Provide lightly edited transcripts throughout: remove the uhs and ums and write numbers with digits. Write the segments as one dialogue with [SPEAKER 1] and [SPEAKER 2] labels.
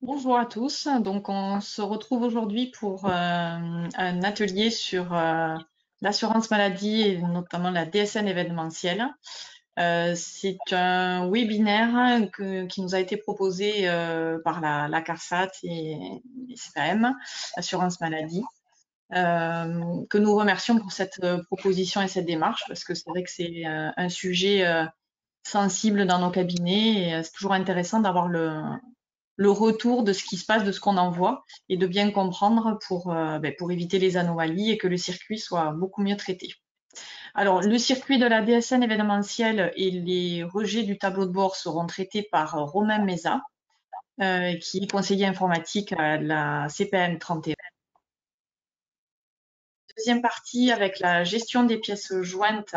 [SPEAKER 1] Bonjour à tous. Donc, on se retrouve aujourd'hui pour un atelier sur l'assurance maladie et notamment la DSN événementielle. C'est un webinaire qui nous a été proposé par la CARSAT et CPM, Assurance Maladie, que nous remercions pour cette proposition et cette démarche parce que c'est vrai que c'est un sujet sensible dans nos cabinets et c'est toujours intéressant d'avoir le retour de ce qui se passe, de ce qu'on en voit, et de bien comprendre pour éviter les anomalies et que le circuit soit beaucoup mieux traité. Alors, le circuit de la DSN événementielle et les rejets du tableau de bord seront traités par Romain Meza, qui est conseiller informatique à la CPM 31. Deuxième partie avec la gestion des pièces jointes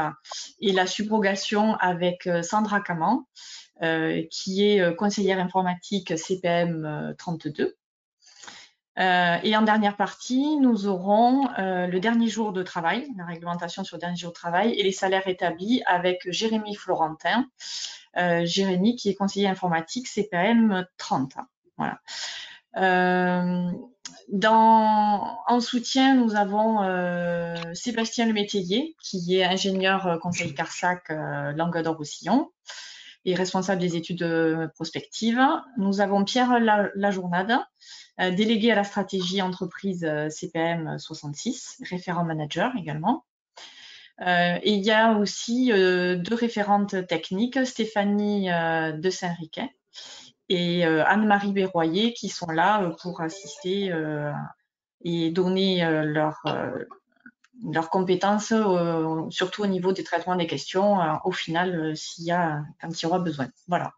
[SPEAKER 1] et la subrogation avec Sandra Caman, qui est conseillère informatique CPM 32. Et en dernière partie, nous aurons le dernier jour de travail, la réglementation sur le dernier jour de travail et les salaires établis avec Jérémy Florentin. Jérémy qui est conseiller informatique CPM 30. Voilà. En soutien, nous avons Sébastien Lemétayer, qui est ingénieur conseil CARSAC Languedoc-Roussillon et responsable des études prospectives. Nous avons Pierre Lajournade, délégué à la stratégie entreprise CPM 66, référent manager également. Et il y a aussi deux référentes techniques, Stéphanie de Saint-Riquet et Anne-Marie Berroyer, qui sont là pour assister et donner leurs compétences, surtout au niveau du traitement des questions, au final, quand il y aura besoin. Voilà.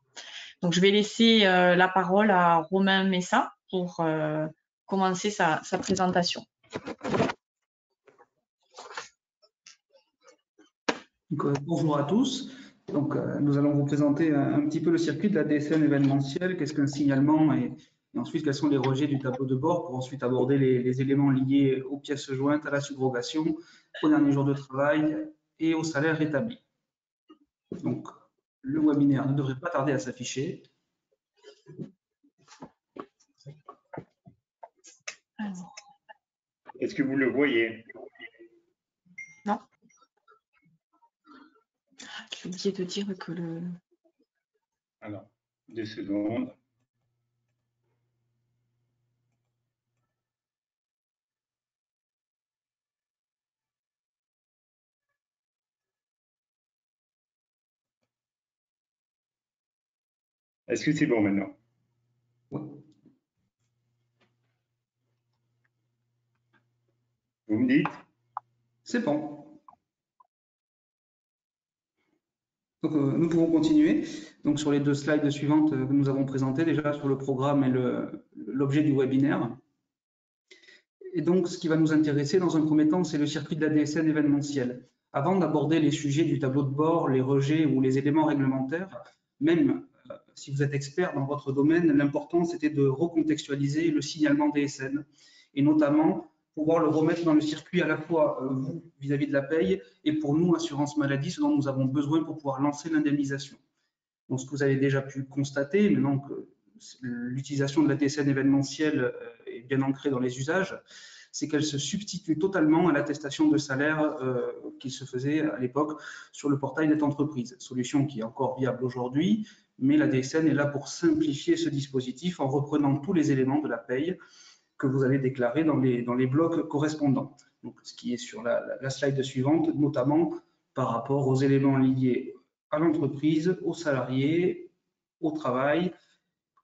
[SPEAKER 1] Donc, je vais laisser la parole à Romain Messa pour commencer sa présentation.
[SPEAKER 2] Bonjour à tous. Donc, nous allons vous présenter un petit peu le circuit de la DSN événementielle, qu'est-ce qu'un signalement et ensuite quels sont les rejets du tableau de bord pour ensuite aborder les éléments liés aux pièces jointes, à la subrogation, au dernier jour de travail et au salaire établi. Donc, le webinaire ne devrait pas tarder à s'afficher.
[SPEAKER 3] Est-ce que vous le voyez?
[SPEAKER 1] Non. J'ai oublié de dire que le...
[SPEAKER 3] Alors, 2 secondes. Est-ce que c'est bon maintenant?
[SPEAKER 2] Oui.
[SPEAKER 3] Vous me dites?
[SPEAKER 2] C'est bon. Donc, nous pouvons continuer. Donc, sur les deux slides suivantes que nous avons présentées déjà sur le programme et l'objet du webinaire. Et donc, ce qui va nous intéresser dans un premier temps, c'est le circuit de la DSN événementielle. Avant d'aborder les sujets du tableau de bord, les rejets ou les éléments réglementaires, même si vous êtes expert dans votre domaine, l'important c'était de recontextualiser le signalement DSN et notamment pouvoir le remettre dans le circuit à la fois vous vis-à-vis de la paye et pour nous, assurance maladie, ce dont nous avons besoin pour pouvoir lancer l'indemnisation. Donc, ce que vous avez déjà pu constater, maintenant que l'utilisation de la DSN événementielle est bien ancrée dans les usages, c'est qu'elle se substitue totalement à l'attestation de salaire qui se faisait à l'époque sur le portail Net Entreprise, solution qui est encore viable aujourd'hui, mais la DSN est là pour simplifier ce dispositif en reprenant tous les éléments de la paye que vous allez déclarer dans les blocs correspondants. Donc, ce qui est sur la slide suivante, notamment par rapport aux éléments liés à l'entreprise, aux salariés, au travail,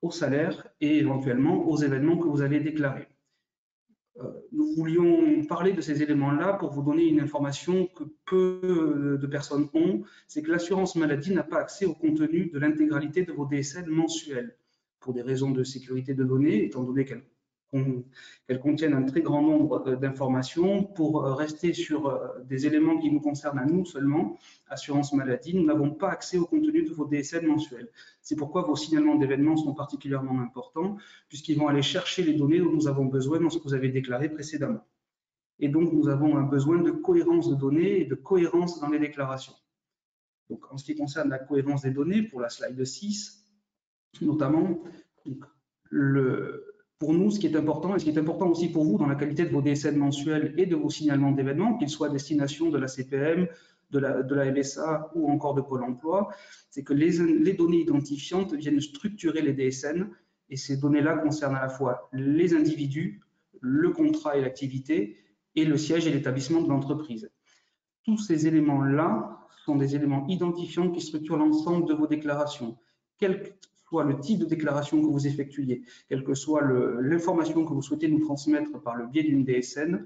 [SPEAKER 2] au salaire et éventuellement aux événements que vous allez déclarer. Nous voulions parler de ces éléments-là pour vous donner une information que peu de personnes ont, c'est que l'assurance maladie n'a pas accès au contenu de l'intégralité de vos DSN mensuels pour des raisons de sécurité de données, étant donné qu'elles contiennent un très grand nombre d'informations. Pour rester sur des éléments qui nous concernent à nous seulement, assurance maladie, nous n'avons pas accès au contenu de vos DSN mensuels. C'est pourquoi vos signalements d'événements sont particulièrement importants, puisqu'ils vont aller chercher les données dont nous avons besoin dans ce que vous avez déclaré précédemment. Et donc, nous avons un besoin de cohérence de données et de cohérence dans les déclarations. Donc, en ce qui concerne la cohérence des données, pour la slide 6, notamment, donc, Pour nous, ce qui est important, et ce qui est important aussi pour vous dans la qualité de vos DSN mensuels et de vos signalements d'événements, qu'ils soient à destination de la CPM, de la MSA ou encore de Pôle emploi, c'est que les données identifiantes viennent structurer les DSN, et ces données-là concernent à la fois les individus, le contrat et l'activité, et le siège et l'établissement de l'entreprise. Tous ces éléments-là sont des éléments identifiants qui structurent l'ensemble de vos déclarations. Quel que soit le type de déclaration que vous effectuiez, quelle que soit l'information que vous souhaitez nous transmettre par le biais d'une DSN,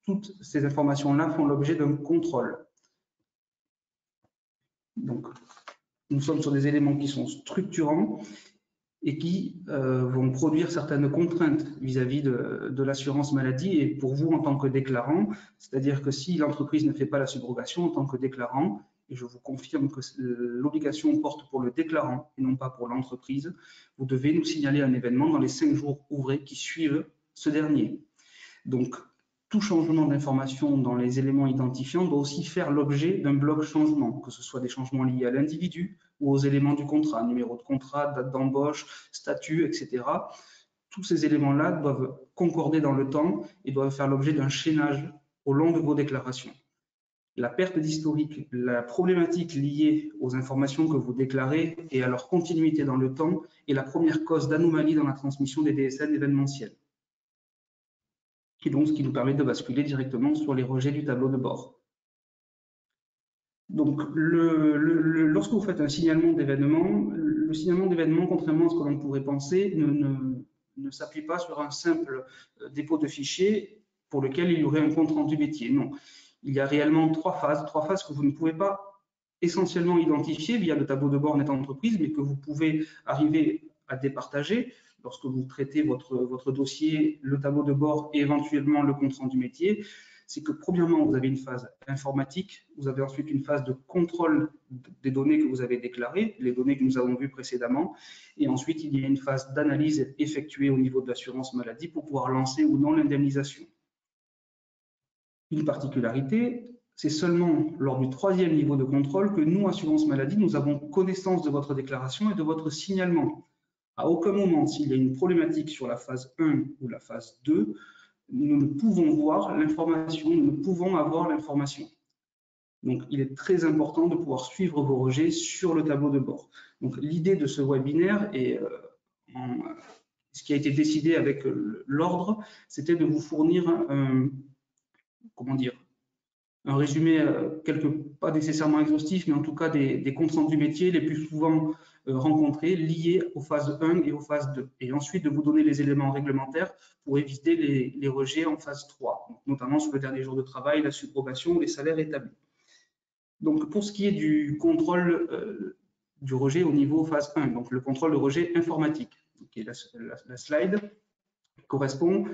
[SPEAKER 2] toutes ces informations-là font l'objet d'un contrôle. Donc, nous sommes sur des éléments qui sont structurants et qui vont produire certaines contraintes vis-à-vis de l'assurance maladie et pour vous en tant que déclarant, c'est-à-dire que si l'entreprise ne fait pas la subrogation en tant que déclarant, et je vous confirme que l'obligation porte pour le déclarant et non pas pour l'entreprise, vous devez nous signaler un événement dans les 5 jours ouvrés qui suivent ce dernier. Donc, tout changement d'information dans les éléments identifiants doit aussi faire l'objet d'un bloc changement, que ce soit des changements liés à l'individu ou aux éléments du contrat, numéro de contrat, date d'embauche, statut, etc. Tous ces éléments-là doivent concorder dans le temps et doivent faire l'objet d'un chaînage au long de vos déclarations. La perte d'historique, la problématique liée aux informations que vous déclarez et à leur continuité dans le temps est la première cause d'anomalie dans la transmission des DSN événementiels. Et donc ce qui nous permet de basculer directement sur les rejets du tableau de bord. Donc, lorsque vous faites un signalement d'événement, le signalement d'événement, contrairement à ce que l'on pourrait penser, ne s'appuie pas sur un simple dépôt de fichier pour lequel il y aurait un compte rendu métier. Non, il y a réellement trois phases que vous ne pouvez pas essentiellement identifier via le tableau de bord net entreprise, mais que vous pouvez arriver à départager lorsque vous traitez votre dossier, le tableau de bord et éventuellement le compte rendu métier. C'est que premièrement, vous avez une phase informatique, vous avez ensuite une phase de contrôle des données que vous avez déclarées, les données que nous avons vues précédemment, et ensuite il y a une phase d'analyse effectuée au niveau de l'assurance maladie pour pouvoir lancer ou non l'indemnisation. Une particularité, c'est seulement lors du 3e niveau de contrôle que nous, assurance maladie, nous avons connaissance de votre déclaration et de votre signalement. À aucun moment, s'il y a une problématique sur la phase 1 ou la phase 2, nous ne pouvons voir l'information, nous ne pouvons avoir l'information. Donc, il est très important de pouvoir suivre vos rejets sur le tableau de bord. Donc, l'idée de ce webinaire et ce qui a été décidé avec l'ordre, c'était de vous fournir un résumé, pas nécessairement exhaustif, mais en tout cas des comptes rendus métiers les plus souvent rencontrés, liés aux phases 1 et aux phases 2. Et ensuite, de vous donner les éléments réglementaires pour éviter les rejets en phase 3, donc notamment sur le dernier jour de travail, la subrogation ou les salaires établis. Donc, pour ce qui est du contrôle du rejet au niveau phase 1, donc le contrôle de rejet informatique, qui est la slide, correspond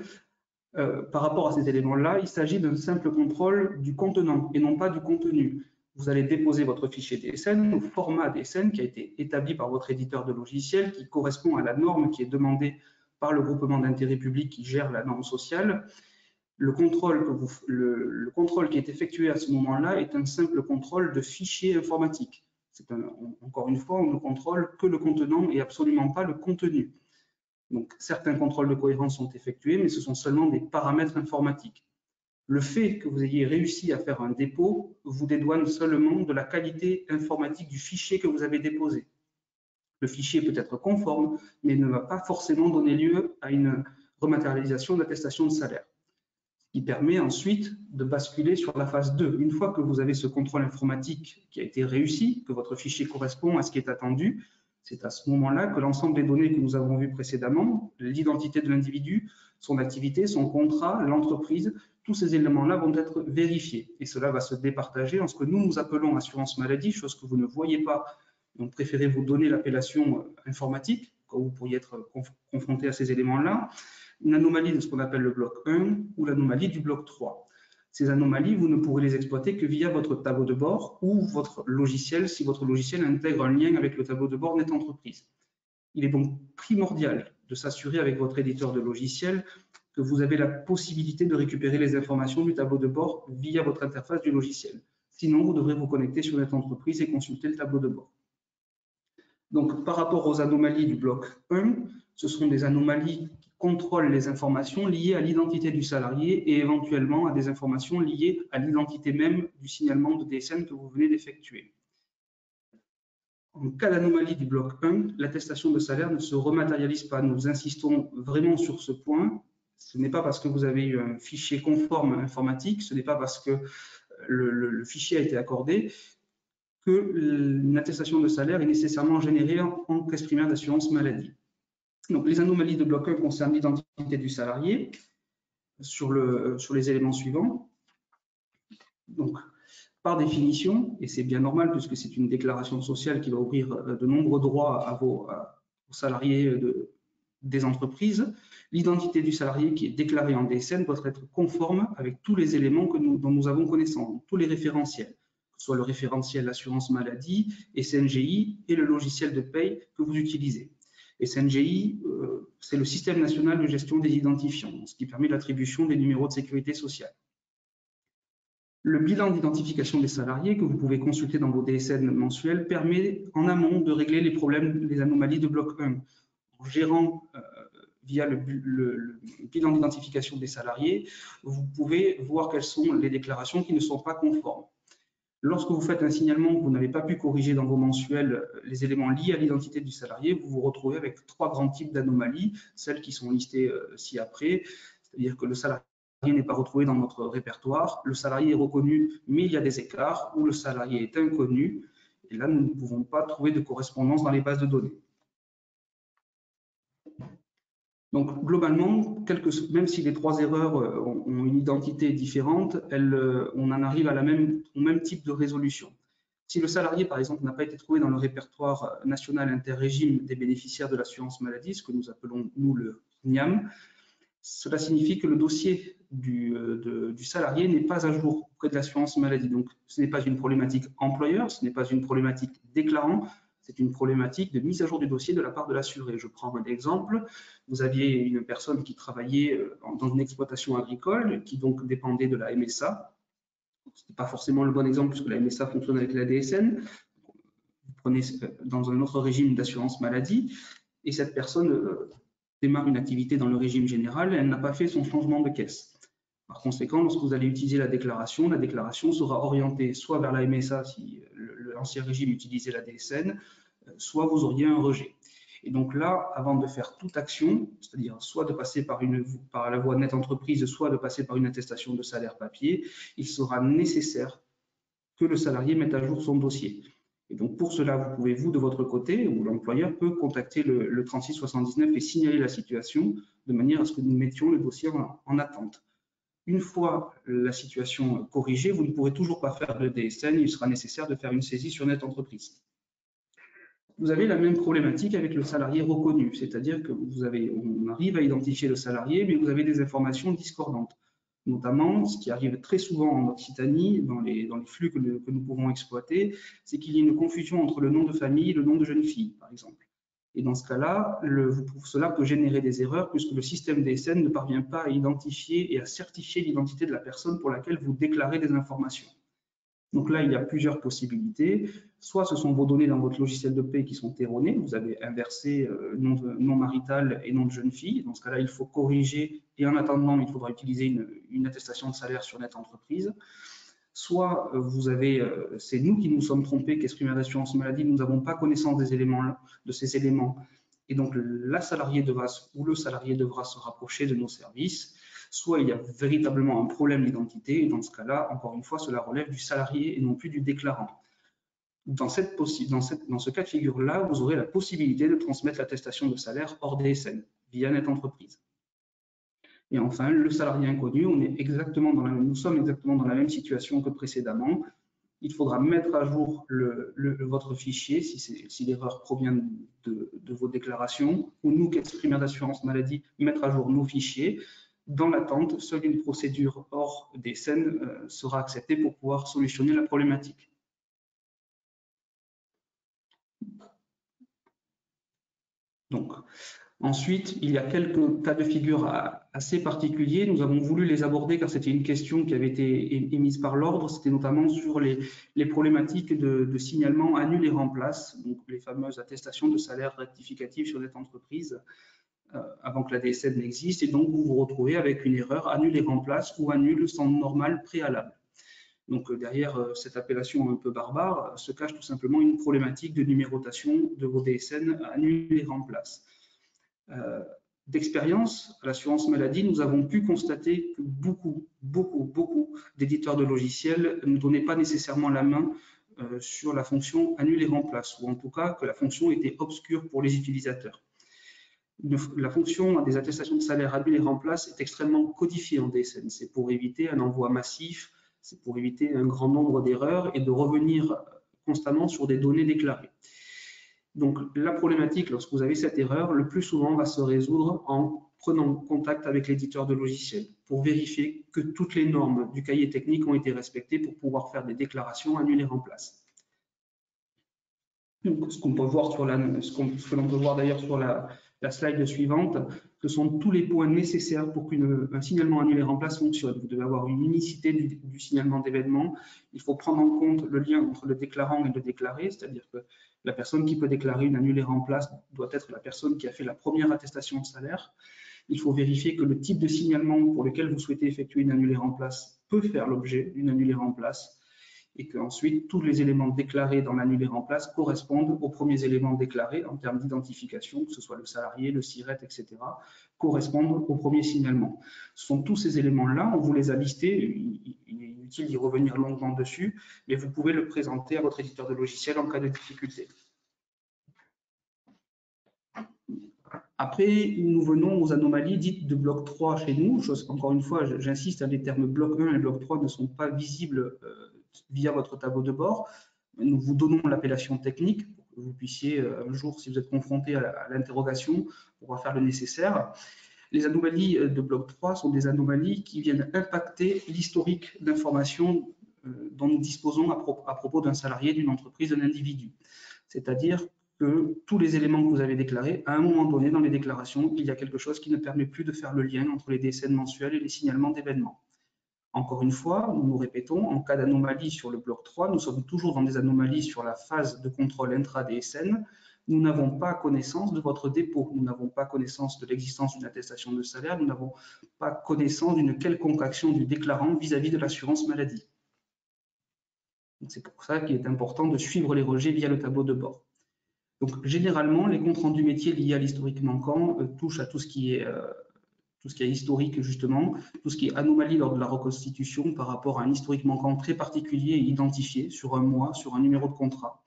[SPEAKER 2] par rapport à ces éléments-là, il s'agit d'un simple contrôle du contenant et non pas du contenu. Vous allez déposer votre fichier DSN au format DSN qui a été établi par votre éditeur de logiciel, qui correspond à la norme qui est demandée par le groupement d'intérêt public qui gère la norme sociale. Le contrôle qui est effectué à ce moment-là est un simple contrôle de fichier informatique. Encore une fois, on ne contrôle que le contenant et absolument pas le contenu. Donc, certains contrôles de cohérence sont effectués, mais ce sont seulement des paramètres informatiques. Le fait que vous ayez réussi à faire un dépôt vous dédouane seulement de la qualité informatique du fichier que vous avez déposé. Le fichier peut être conforme, mais ne va pas forcément donner lieu à une rematérialisation d'attestation de salaire. Ce qui permet ensuite de basculer sur la phase 2. Une fois que vous avez ce contrôle informatique qui a été réussi, que votre fichier correspond à ce qui est attendu, c'est à ce moment-là que l'ensemble des données que nous avons vues précédemment, l'identité de l'individu, son activité, son contrat, l'entreprise, tous ces éléments-là vont être vérifiés. Et cela va se départager en ce que nous appelons assurance maladie, chose que vous ne voyez pas. Donc, préférez vous donner l'appellation informatique, quand vous pourriez être confronté à ces éléments-là. Une anomalie de ce qu'on appelle le bloc 1 ou l'anomalie du bloc 3. Ces anomalies, vous ne pourrez les exploiter que via votre tableau de bord ou votre logiciel, si votre logiciel intègre un lien avec le tableau de bord net entreprise. Il est donc primordial de s'assurer avec votre éditeur de logiciel que vous avez la possibilité de récupérer les informations du tableau de bord via votre interface du logiciel. Sinon, vous devrez vous connecter sur net entreprise et consulter le tableau de bord. Donc, par rapport aux anomalies du bloc 1, ce sont des anomalies qui contrôlent les informations liées à l'identité du salarié et éventuellement à des informations liées à l'identité même du signalement de DSN que vous venez d'effectuer. En cas d'anomalie du bloc 1, l'attestation de salaire ne se rematérialise pas. Nous insistons vraiment sur ce point. Ce n'est pas parce que vous avez eu un fichier conforme informatique, ce n'est pas parce que le fichier a été accordé que une attestation de salaire est nécessairement générée en caisse primaire d'assurance maladie. Donc, les anomalies de bloc 1 concernent l'identité du salarié sur les éléments suivants. Donc, par définition, et c'est bien normal puisque c'est une déclaration sociale qui va ouvrir de nombreux droits à vos salariés des entreprises, l'identité du salarié qui est déclarée en DSN doit être conforme avec tous les éléments dont nous avons connaissance, tous les référentiels, que ce soit le référentiel assurance maladie, SNGI et le logiciel de paye que vous utilisez. SNGI, c'est le système national de gestion des identifiants, ce qui permet l'attribution des numéros de sécurité sociale. Le bilan d'identification des salariés que vous pouvez consulter dans vos DSN mensuels permet en amont de régler les problèmes, les anomalies de bloc 1. En gérant via le bilan d'identification des salariés, vous pouvez voir quelles sont les déclarations qui ne sont pas conformes. Lorsque vous faites un signalement que vous n'avez pas pu corriger dans vos mensuels les éléments liés à l'identité du salarié, vous vous retrouvez avec 3 grands types d'anomalies, celles qui sont listées ci-après, c'est-à-dire que le salarié n'est pas retrouvé dans notre répertoire, le salarié est reconnu mais il y a des écarts, ou le salarié est inconnu, et là nous ne pouvons pas trouver de correspondance dans les bases de données. Donc globalement, même si les 3 erreurs ont une identité différente, on en arrive au même type de résolution. Si le salarié, par exemple, n'a pas été trouvé dans le répertoire national interrégime des bénéficiaires de l'assurance maladie, ce que nous appelons, nous, le NIAM, cela signifie que le dossier du salarié n'est pas à jour auprès de l'assurance maladie. Donc, ce n'est pas une problématique employeur, ce n'est pas une problématique déclarant, c'est une problématique de mise à jour du dossier de la part de l'assuré. Je prends un exemple. Vous aviez une personne qui travaillait dans une exploitation agricole, qui donc dépendait de la MSA. Ce n'est pas forcément le bon exemple puisque la MSA fonctionne avec la DSN. Vous prenez dans un autre régime d'assurance maladie et cette personne démarre une activité dans le régime général, elle n'a pas fait son changement de caisse. Par conséquent, lorsque vous allez utiliser la déclaration sera orientée soit vers la MSA si l'ancien régime utilisait la DSN, soit vous auriez un rejet. Et donc là, avant de faire toute action, c'est-à-dire soit de passer par la voie nette entreprise, soit de passer par une attestation de salaire papier, il sera nécessaire que le salarié mette à jour son dossier. Et donc pour cela, vous pouvez, vous, de votre côté, ou l'employeur peut contacter le 3679 et signaler la situation de manière à ce que nous mettions le dossier en attente. Une fois la situation corrigée, vous ne pourrez toujours pas faire de DSN, il sera nécessaire de faire une saisie sur Net Entreprise. Vous avez la même problématique avec le salarié reconnu, c'est-à-dire que on arrive à identifier le salarié, mais vous avez des informations discordantes. Notamment, ce qui arrive très souvent en Occitanie, dans les flux que nous pouvons exploiter, c'est qu'il y a une confusion entre le nom de famille et le nom de jeune fille, par exemple. Et dans ce cas-là, cela peut générer des erreurs puisque le système DSN ne parvient pas à identifier et à certifier l'identité de la personne pour laquelle vous déclarez des informations. Donc là, il y a plusieurs possibilités. Soit ce sont vos données dans votre logiciel de paie qui sont erronées, vous avez inversé nom marital et nom de jeune fille. Dans ce cas-là, il faut corriger et en attendant, il faudra utiliser une attestation de salaire sur Net Entreprise. Soit c'est nous qui nous sommes trompés, Caisse primaire d'assurance maladie, nous n'avons pas connaissance de ces éléments. Et donc, la salariée ou le salarié devra se rapprocher de nos services. Soit il y a véritablement un problème d'identité, et dans ce cas-là, encore une fois, cela relève du salarié et non plus du déclarant. Dans ce cas de figure-là, vous aurez la possibilité de transmettre l'attestation de salaire hors DSN, via Net Entreprise. Et enfin, le salarié inconnu, nous sommes exactement dans la même situation que précédemment. Il faudra mettre à jour votre fichier si l'erreur provient de vos déclarations, ou nous, Caisse primaire d'assurance maladie, mettre à jour nos fichiers. Dans l'attente, seule une procédure hors DSN sera acceptée pour pouvoir solutionner la problématique. Donc, Ensuite, il y a quelques cas de figure assez particuliers. Nous avons voulu les aborder car c'était une question qui avait été émise par l'ordre. C'était notamment sur les problématiques de signalement annule et remplace, donc les fameuses attestations de salaire rectificatives sur cette entreprise avant que la DSN n'existe. Et donc, vous vous retrouvez avec une erreur annule et remplace ou annule sans normal préalable. Donc, derrière cette appellation un peu barbare se cache tout simplement une problématique de numérotation de vos DSN annule et remplace. D'expérience à l'assurance maladie, nous avons pu constater que beaucoup d'éditeurs de logiciels ne donnaient pas nécessairement la main sur la fonction annule et remplace, ou en tout cas que la fonction était obscure pour les utilisateurs. La fonction des attestations de salaire annule et remplace est extrêmement codifiée en DSN. C'est pour éviter un envoi massif, c'est pour éviter un grand nombre d'erreurs et de revenir constamment sur des données déclarées. Donc, la problématique, lorsque vous avez cette erreur, le plus souvent va se résoudre en prenant contact avec l'éditeur de logiciel pour vérifier que toutes les normes du cahier technique ont été respectées pour pouvoir faire des déclarations annule et remplace. Donc, ce qu'on peut voir sur ce que l'on peut voir d'ailleurs sur la slide suivante, ce sont tous les points nécessaires pour qu'un signalement annule et remplace fonctionne. Vous devez avoir une unicité du signalement d'événement. Il faut prendre en compte le lien entre le déclarant et le déclaré, c'est-à-dire que la personne qui peut déclarer une annule et remplace doit être la personne qui a fait la première attestation de salaire. Il faut vérifier que le type de signalement pour lequel vous souhaitez effectuer une annule et remplace peut faire l'objet d'une annule et remplace, et qu'ensuite tous les éléments déclarés dans l'annule et remplace correspondent aux premiers éléments déclarés en termes d'identification, que ce soit le salarié, le SIRET, etc., correspondent au premier signalement. Ce sont tous ces éléments-là, on vous les a listés, il est inutile d'y revenir longuement dessus, mais vous pouvez le présenter à votre éditeur de logiciel en cas de difficulté. Après, nous venons aux anomalies dites de bloc 3 chez nous. Encore une fois, j'insiste, les termes bloc 1 et bloc 3 ne sont pas visibles via votre tableau de bord. Nous vous donnons l'appellation technique pour que vous puissiez, un jour, si vous êtes confronté à l'interrogation, pouvoir faire le nécessaire. Les anomalies de bloc 3 sont des anomalies qui viennent impacter l'historique d'informations dont nous disposons à propos d'un salarié, d'une entreprise, d'un individu. C'est-à-dire que tous les éléments que vous avez déclarés, à un moment donné dans les déclarations, il y a quelque chose qui ne permet plus de faire le lien entre les DSN mensuels et les signalements d'événements. Encore une fois, nous nous répétons, en cas d'anomalie sur le bloc 3, nous sommes toujours dans des anomalies sur la phase de contrôle intra-DSN. Nous n'avons pas connaissance de votre dépôt, nous n'avons pas connaissance de l'existence d'une attestation de salaire, nous n'avons pas connaissance d'une quelconque action du déclarant vis-à-vis de l'assurance maladie. C'est pour ça qu'il est important de suivre les rejets via le tableau de bord. Donc, généralement, les comptes rendus métiers liés à l'historique manquant touchent à tout ce qui est historique, justement, tout ce qui est anomalie lors de la reconstitution par rapport à un historique manquant très particulier et identifié sur un mois, sur un numéro de contrat,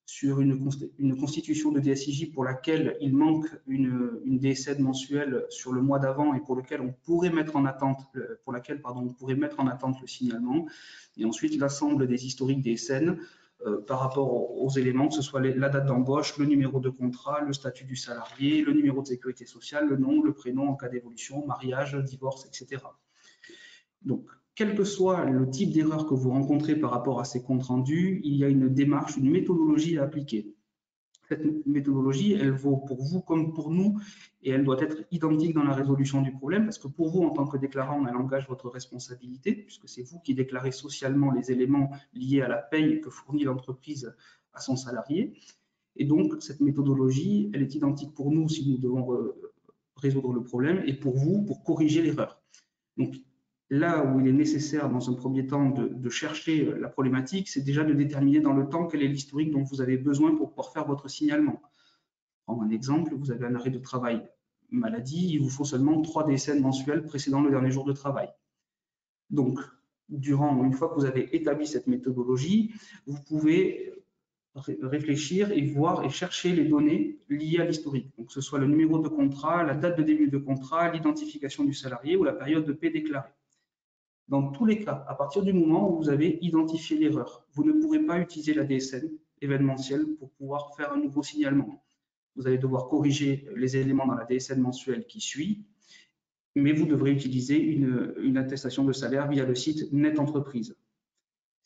[SPEAKER 2] sur une constitution de DSIJ pour laquelle il manque une DSN mensuelle sur le mois d'avant et pour laquelle on pourrait mettre en attente le signalement, et ensuite l'ensemble des historiques DSN par rapport aux éléments, que ce soit la date d'embauche, le numéro de contrat, le statut du salarié, le numéro de sécurité sociale, le nom, le prénom en cas d'évolution, mariage, divorce, etc. Donc, quel que soit le type d'erreur que vous rencontrez par rapport à ces comptes rendus, il y a une démarche, une méthodologie à appliquer. Cette méthodologie, elle vaut pour vous comme pour nous et elle doit être identique dans la résolution du problème parce que pour vous, en tant que déclarant, elle engage votre responsabilité puisque c'est vous qui déclarez socialement les éléments liés à la paye que fournit l'entreprise à son salarié. Et donc, cette méthodologie, elle est identique pour nous si nous devons résoudre le problème et pour vous, pour corriger l'erreur. Donc, là où il est nécessaire dans un premier temps de chercher la problématique, c'est déjà de déterminer dans le temps quel est l'historique dont vous avez besoin pour pouvoir faire votre signalement. Prendre un exemple, vous avez un arrêt de travail maladie, il vous faut seulement 3 DSN mensuels précédant le dernier jour de travail. Donc, une fois que vous avez établi cette méthodologie, vous pouvez réfléchir et voir et chercher les données liées à l'historique. Donc, que ce soit le numéro de contrat, la date de début de contrat, l'identification du salarié ou la période de paie déclarée. Dans tous les cas, à partir du moment où vous avez identifié l'erreur, vous ne pourrez pas utiliser la DSN événementielle pour pouvoir faire un nouveau signalement. Vous allez devoir corriger les éléments dans la DSN mensuelle qui suit, mais vous devrez utiliser une attestation de salaire via le site Net Entreprise.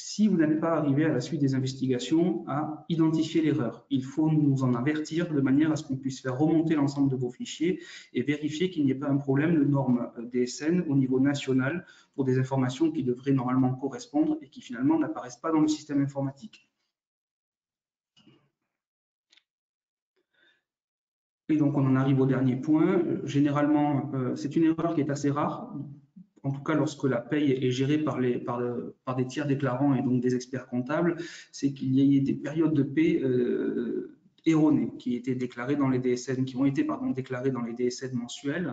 [SPEAKER 2] si vous n'êtes pas arrivé à la suite des investigations à identifier l'erreur. Il faut nous en avertir de manière à ce qu'on puisse faire remonter l'ensemble de vos fichiers et vérifier qu'il n'y ait pas un problème de norme DSN au niveau national pour des informations qui devraient normalement correspondre et qui finalement n'apparaissent pas dans le système informatique. Et donc on en arrive au dernier point. Généralement, c'est une erreur qui est assez rare. En tout cas, lorsque la paye est gérée par des tiers déclarants et donc des experts comptables, c'est qu'il y ait des périodes de paie erronées qui étaient déclarées dans les DSN, qui ont été déclarées dans les DSN mensuels.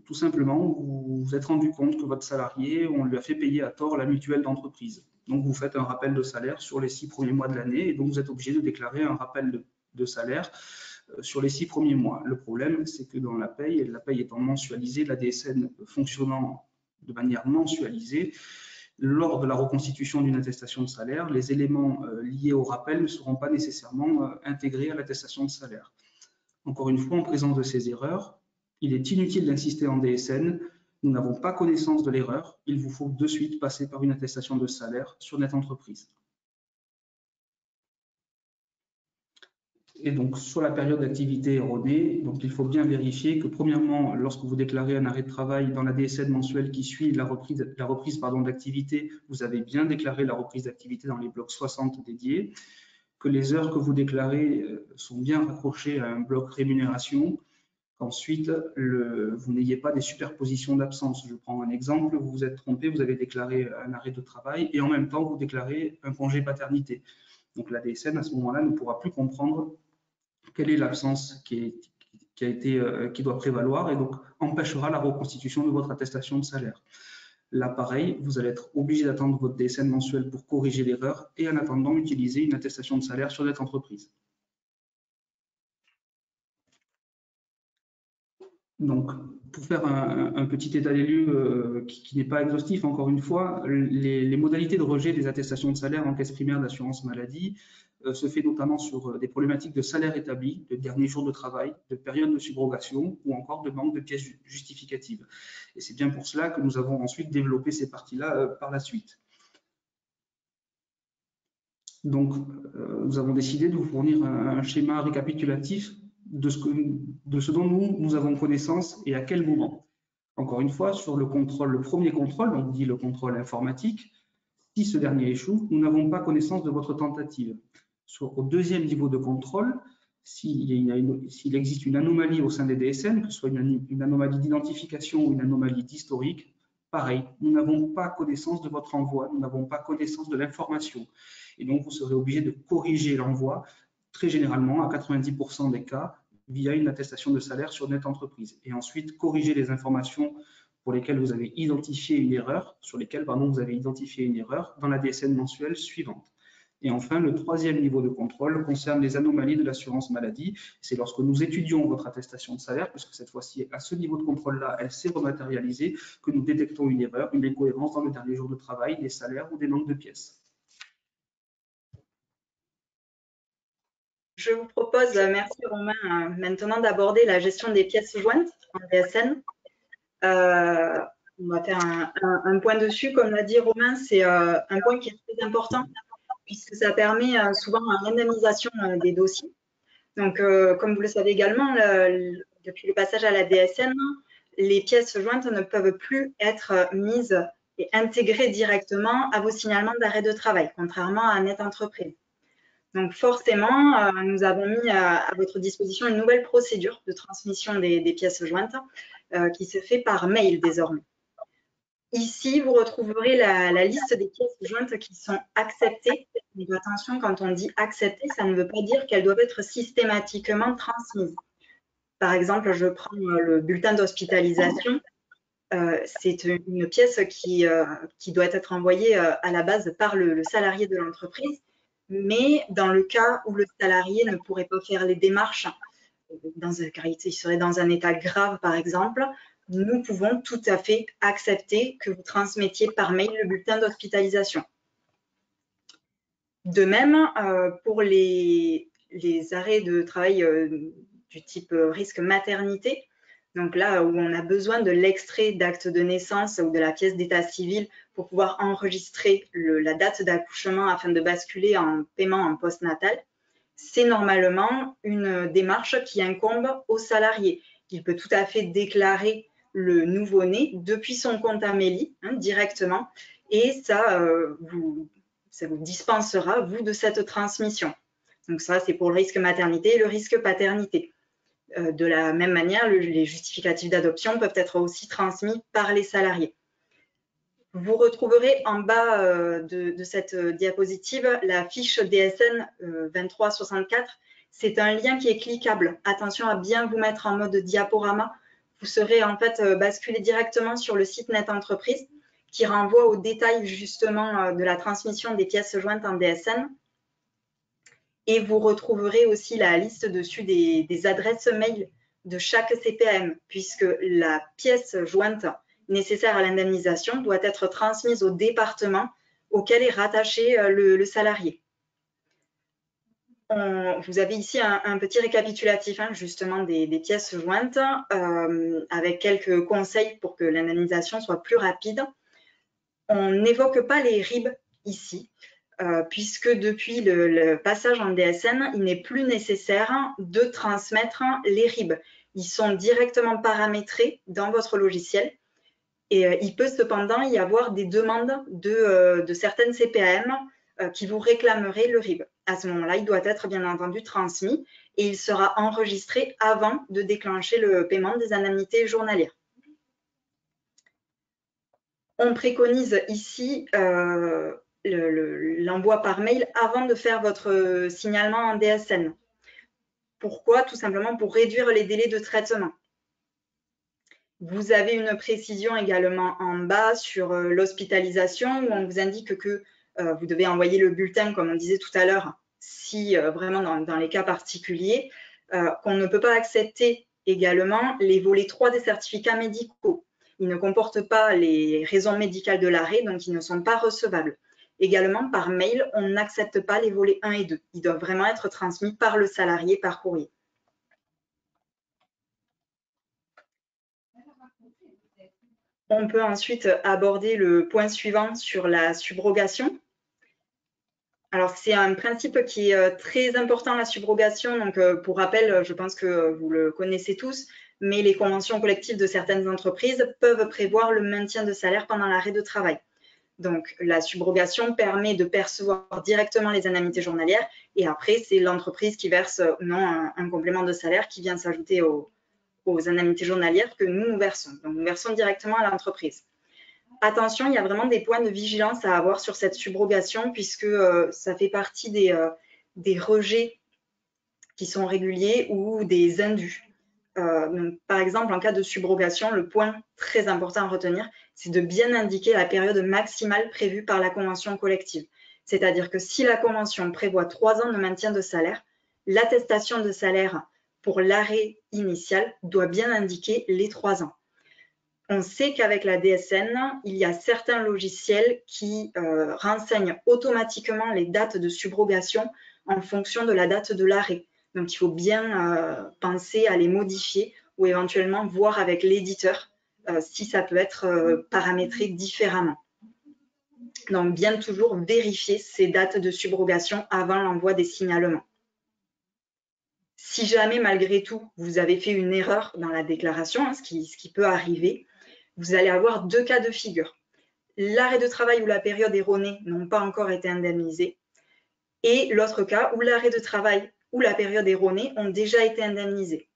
[SPEAKER 2] Tout simplement, vous vous êtes rendu compte que votre salarié, on lui a fait payer à tort la mutuelle d'entreprise. Donc, vous faites un rappel de salaire sur les 6 premiers mois de l'année et donc vous êtes obligé de déclarer un rappel de salaire sur les 6 premiers mois. Le problème, c'est que dans la paye étant mensualisée, la DSN fonctionnant de manière mensualisée, lors de la reconstitution d'une attestation de salaire, les éléments liés au rappel ne seront pas nécessairement intégrés à l'attestation de salaire. Encore une fois, en présence de ces erreurs, il est inutile d'insister en DSN. Nous n'avons pas connaissance de l'erreur. Il vous faut de suite passer par une attestation de salaire sur Net Entreprise. Et donc, sur la période d'activité erronée, donc il faut bien vérifier que, premièrement, lorsque vous déclarez un arrêt de travail dans la DSN mensuelle qui suit la reprise d'activité, vous avez bien déclaré la reprise d'activité dans les blocs 60 dédiés, que les heures que vous déclarez sont bien raccrochées à un bloc rémunération, qu'ensuite, vous n'ayez pas des superpositions d'absence. Je prends un exemple, vous vous êtes trompé, vous avez déclaré un arrêt de travail et en même temps, vous déclarez un congé paternité. Donc, la DSN, à ce moment-là, ne pourra plus comprendre quelle est l'absence qui doit prévaloir et donc empêchera la reconstitution de votre attestation de salaire. Là, pareil, vous allez être obligé d'attendre votre DSN mensuel pour corriger l'erreur et en attendant, utiliser une attestation de salaire sur Net Entreprise. Donc, pour faire un petit état des lieux qui n'est pas exhaustif, encore une fois, les modalités de rejet des attestations de salaire en caisse primaire d'assurance maladie se fait notamment sur des problématiques de salaire établi, de dernier jour de travail, de période de subrogation ou encore de manque de pièces justificatives. Et c'est bien pour cela que nous avons ensuite développé ces parties-là par la suite. Donc, nous avons décidé de vous fournir un schéma récapitulatif de ce dont nous avons connaissance et à quel moment. Encore une fois, sur le premier contrôle, donc dit le contrôle informatique, si ce dernier échoue, nous n'avons pas connaissance de votre tentative. Au deuxième niveau de contrôle, s'il existe une anomalie au sein des DSN, que ce soit une anomalie d'identification ou une anomalie d'historique, pareil, nous n'avons pas connaissance de votre envoi, nous n'avons pas connaissance de l'information. Et donc, vous serez obligé de corriger l'envoi, très généralement, à 90% des cas, via une attestation de salaire sur Net Entreprise. Et ensuite, corriger les informations pour lesquelles vous avez identifié une erreur, vous avez identifié une erreur dans la DSN mensuelle suivante. Et enfin, le troisième niveau de contrôle concerne les anomalies de l'assurance maladie. C'est lorsque nous étudions votre attestation de salaire, puisque cette fois-ci, à ce niveau de contrôle-là, elle s'est rematérialisée, que nous détectons une erreur, une incohérence dans le dernier jour de travail, des salaires ou des manques de pièces.
[SPEAKER 4] Je vous propose, merci Romain, maintenant d'aborder la gestion des pièces jointes en DSN. On va faire un point dessus, comme l'a dit Romain, c'est un point qui est très important puisque ça permet souvent l'indemnisation des dossiers. Donc, comme vous le savez également, depuis le passage à la DSN, les pièces jointes ne peuvent plus être mises et intégrées directement à vos signalements d'arrêt de travail, contrairement à Net Entreprise. Donc, forcément, nous avons mis à votre disposition une nouvelle procédure de transmission des pièces jointes qui se fait par mail désormais. Ici, vous retrouverez la liste des pièces jointes qui sont acceptées. Mais attention, quand on dit acceptées, ça ne veut pas dire qu'elles doivent être systématiquement transmises. Par exemple, je prends le bulletin d'hospitalisation. C'est une pièce qui doit être envoyée à la base par le salarié de l'entreprise. Mais dans le cas où le salarié ne pourrait pas faire les démarches, car il serait dans un état grave, par exemple, nous pouvons tout à fait accepter que vous transmettiez par mail le bulletin d'hospitalisation. De même, pour les arrêts de travail du type risque maternité, Donc là où on a besoin de l'extrait d'acte de naissance ou de la pièce d'état civil pour pouvoir enregistrer la date d'accouchement afin de basculer en paiement en postnatal, c'est normalement une démarche qui incombe au salarié. Il peut tout à fait déclarer le nouveau-né depuis son compte Amélie directement et ça vous dispensera, vous, de cette transmission. Donc ça, c'est pour le risque maternité et le risque paternité. De la même manière, les justificatifs d'adoption peuvent être aussi transmis par les salariés. Vous retrouverez en bas de cette diapositive la fiche DSN 2364. C'est un lien qui est cliquable. Attention à bien vous mettre en mode diaporama. Vous serez en fait basculé directement sur le site Net Entreprise qui renvoie aux détails justement de la transmission des pièces jointes en DSN. Et vous retrouverez aussi la liste dessus des adresses mail de chaque CPAM, puisque la pièce jointe nécessaire à l'indemnisation doit être transmise au département auquel est rattaché le salarié. Vous avez ici un petit récapitulatif justement des pièces jointes avec quelques conseils pour que l'indemnisation soit plus rapide. On n'évoque pas les RIB ici, puisque depuis le passage en DSN, il n'est plus nécessaire de transmettre les RIB. Ils sont directement paramétrés dans votre logiciel et il peut cependant y avoir des demandes de certaines CPAM qui vous réclameraient le RIB. À ce moment-là, il doit être bien entendu transmis et il sera enregistré avant de déclencher le paiement des indemnités journalières. On préconise ici l'envoi par mail avant de faire votre signalement en DSN. Pourquoi? Tout simplement pour réduire les délais de traitement. Vous avez une précision également en bas sur l'hospitalisation où on vous indique que vous devez envoyer le bulletin, comme on disait tout à l'heure, si vraiment dans les cas particuliers, qu'on ne peut pas accepter également les volets 3 des certificats médicaux. Ils ne comportent pas les raisons médicales de l'arrêt, donc ils ne sont pas recevables. Également, par mail, on n'accepte pas les volets 1 et 2. Ils doivent vraiment être transmis par le salarié par courrier. On peut ensuite aborder le point suivant sur la subrogation. Alors, c'est un principe qui est très important, la subrogation. Donc, pour rappel, je pense que vous le connaissez tous, mais les conventions collectives de certaines entreprises peuvent prévoir le maintien de salaire pendant l'arrêt de travail. Donc, la subrogation permet de percevoir directement les indemnités journalières et après, c'est l'entreprise qui verse ou non un complément de salaire qui vient s'ajouter aux indemnités journalières que nous versons. Donc, nous versons directement à l'entreprise. Attention, il y a vraiment des points de vigilance à avoir sur cette subrogation puisque ça fait partie des rejets qui sont réguliers ou des indus. Donc, par exemple, en cas de subrogation, le point très important à retenir, c'est de bien indiquer la période maximale prévue par la convention collective. C'est-à-dire que si la convention prévoit 3 ans de maintien de salaire, l'attestation de salaire pour l'arrêt initial doit bien indiquer les 3 ans. On sait qu'avec la DSN, il y a certains logiciels qui renseignent automatiquement les dates de subrogation en fonction de la date de l'arrêt. Donc, il faut bien penser à les modifier ou éventuellement voir avec l'éditeur si ça peut être paramétré différemment. Donc, bien toujours vérifier ces dates de subrogation avant l'envoi des signalements. Si jamais, malgré tout, vous avez fait une erreur dans la déclaration, ce qui peut arriver, vous allez avoir 2 cas de figure. L'arrêt de travail ou la période erronée n'ont pas encore été indemnisés et l'autre cas où l'arrêt de travail ou la période erronée ont déjà été indemnisés.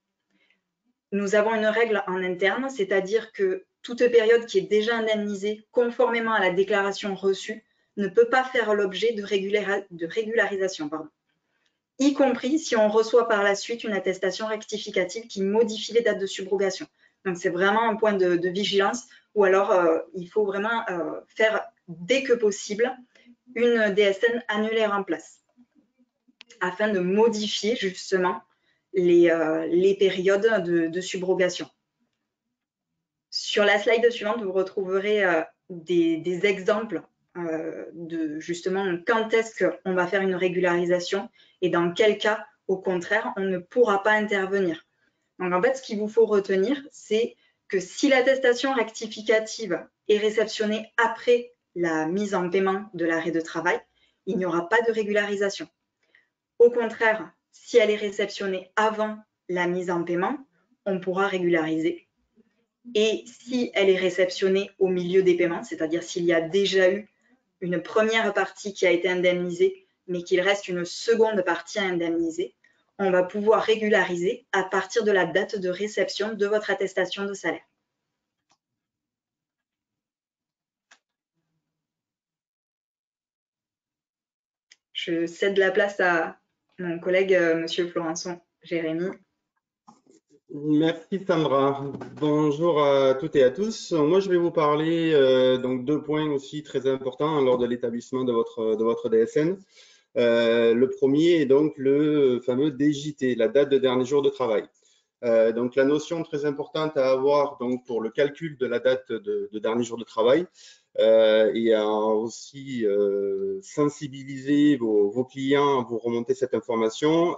[SPEAKER 4] Nous avons une règle en interne, c'est-à-dire que toute période qui est déjà indemnisée conformément à la déclaration reçue ne peut pas faire l'objet de régularisation, y compris si on reçoit par la suite une attestation rectificative qui modifie les dates de subrogation. Donc, c'est vraiment un point de vigilance ou alors il faut vraiment faire dès que possible une DSN annulaire en place afin de modifier justement les périodes de subrogation. Sur la slide suivante, vous retrouverez des exemples de justement quand est-ce qu'on va faire une régularisation et dans quel cas, au contraire, on ne pourra pas intervenir. Donc, en fait, ce qu'il vous faut retenir, c'est que si l'attestation rectificative est réceptionnée après la mise en paiement de l'arrêt de travail, il n'y aura pas de régularisation. Au contraire, si elle est réceptionnée avant la mise en paiement, on pourra régulariser. Et si elle est réceptionnée au milieu des paiements, c'est-à-dire s'il y a déjà eu une première partie qui a été indemnisée, mais qu'il reste une seconde partie à indemniser, on va pouvoir régulariser à partir de la date de réception de votre attestation de salaire. Je cède la place à mon collègue, Monsieur Florençon Jérémy.
[SPEAKER 5] Merci Sandra. Bonjour à toutes et à tous. Moi, je vais vous parler donc 2 points aussi très importants lors de l'établissement de votre DSN. Le premier est donc le fameux DJT, la date de dernier jour de travail. Donc la notion très importante à avoir donc pour le calcul de la date de dernier jour de travail et à aussi sensibiliser vos clients à vous remonter cette information.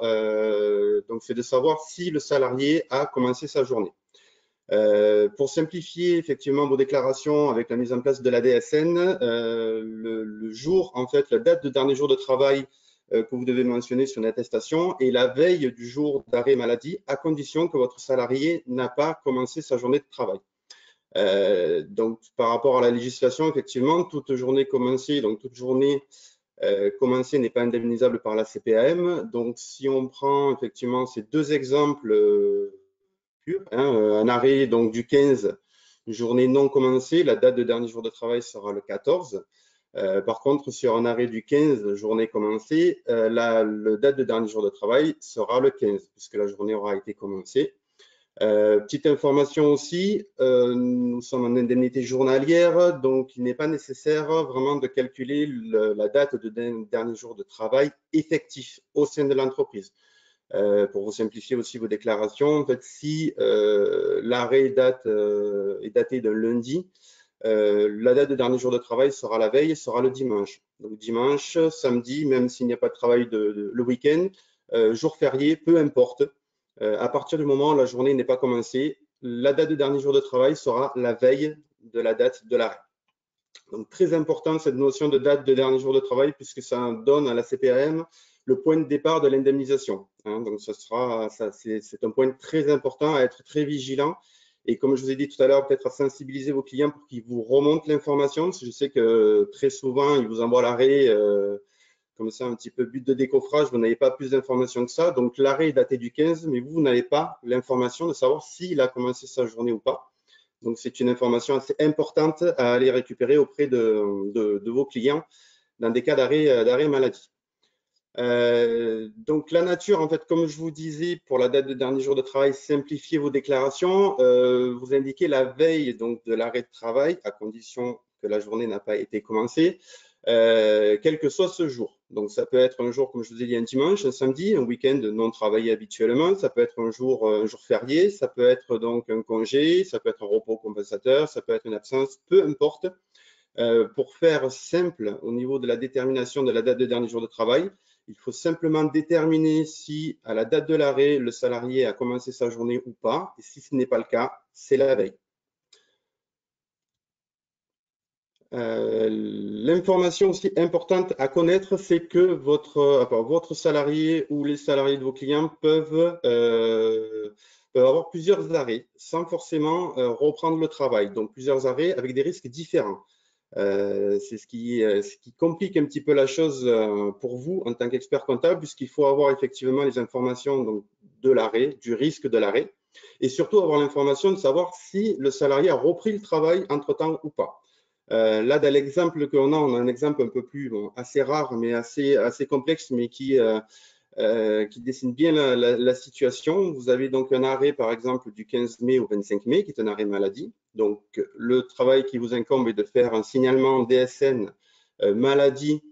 [SPEAKER 5] Donc c'est de savoir si le salarié a commencé sa journée. Pour simplifier effectivement vos déclarations avec la mise en place de la DSN, le jour, en fait, la date de dernier jour de travail que vous devez mentionner sur une attestation et la veille du jour d'arrêt maladie, à condition que votre salarié n'a pas commencé sa journée de travail. Donc, par rapport à la législation, effectivement, toute journée commencée, donc toute journée commencée n'est pas indemnisable par la CPAM. Donc, si on prend effectivement ces 2 exemples un arrêt donc du 15, journée non commencée, la date de dernier jour de travail sera le 14. Par contre, sur un arrêt du 15, journée commencée, la date de dernier jour de travail sera le 15, puisque la journée aura été commencée. Petite information aussi, nous sommes en indemnité journalière, donc il n'est pas nécessaire vraiment de calculer la date de dernier jour de travail effectif au sein de l'entreprise. Pour vous simplifier aussi vos déclarations, en fait, si l'arrêt est daté d'un lundi, la date de dernier jour de travail sera la veille, sera le dimanche. Donc dimanche, samedi, même s'il n'y a pas de travail le week-end, jour férié, peu importe. À partir du moment où la journée n'est pas commencée, la date de dernier jour de travail sera la veille de la date de l'arrêt. Donc très important cette notion de date de dernier jour de travail puisque ça donne à la CPAM le point de départ de l'indemnisation. Donc c'est un point très important à être très vigilant. Et comme je vous ai dit tout à l'heure, peut-être à sensibiliser vos clients pour qu'ils vous remontent l'information. Je sais que très souvent, ils vous envoient l'arrêt comme ça, un petit peu but de décoffrage. Vous n'avez pas plus d'informations que ça. Donc, l'arrêt est daté du 15, mais vous n'avez pas l'information de savoir s'il a commencé sa journée ou pas. Donc, c'est une information assez importante à aller récupérer auprès de vos clients dans des cas d'arrêt maladie. Donc la nature, en fait, comme je vous disais, pour la date de dernier jour de travail, simplifiez vos déclarations. Vous indiquez la veille donc de l'arrêt de travail, à condition que la journée n'a pas été commencée, quel que soit ce jour. Donc ça peut être un jour, comme je vous ai dit, un dimanche, un samedi, un week-end non travaillé habituellement. Ça peut être un jour férié, ça peut être donc un congé, ça peut être un repos compensateur, ça peut être une absence, peu importe. Pour faire simple au niveau de la détermination de la date de dernier jour de travail, il faut simplement déterminer si, à la date de l'arrêt, le salarié a commencé sa journée ou pas. Et si ce n'est pas le cas, c'est la veille. L'information aussi importante à connaître, c'est que votre salarié ou les salariés de vos clients peuvent avoir plusieurs arrêts sans forcément reprendre le travail. Donc, plusieurs arrêts avec des risques différents. C'est ce qui complique un petit peu la chose pour vous en tant qu'expert comptable, puisqu'il faut avoir effectivement les informations donc, de l'arrêt, du risque de l'arrêt, et surtout avoir l'information de savoir si le salarié a repris le travail entre-temps ou pas. Là, dans l'exemple qu'on a, on a un exemple un peu plus assez rare, mais assez complexe, mais qui dessine bien la situation. Vous avez donc un arrêt, par exemple, du 15 mai au 25 mai, qui est un arrêt maladie. Donc, le travail qui vous incombe est de faire un signalement DSN maladie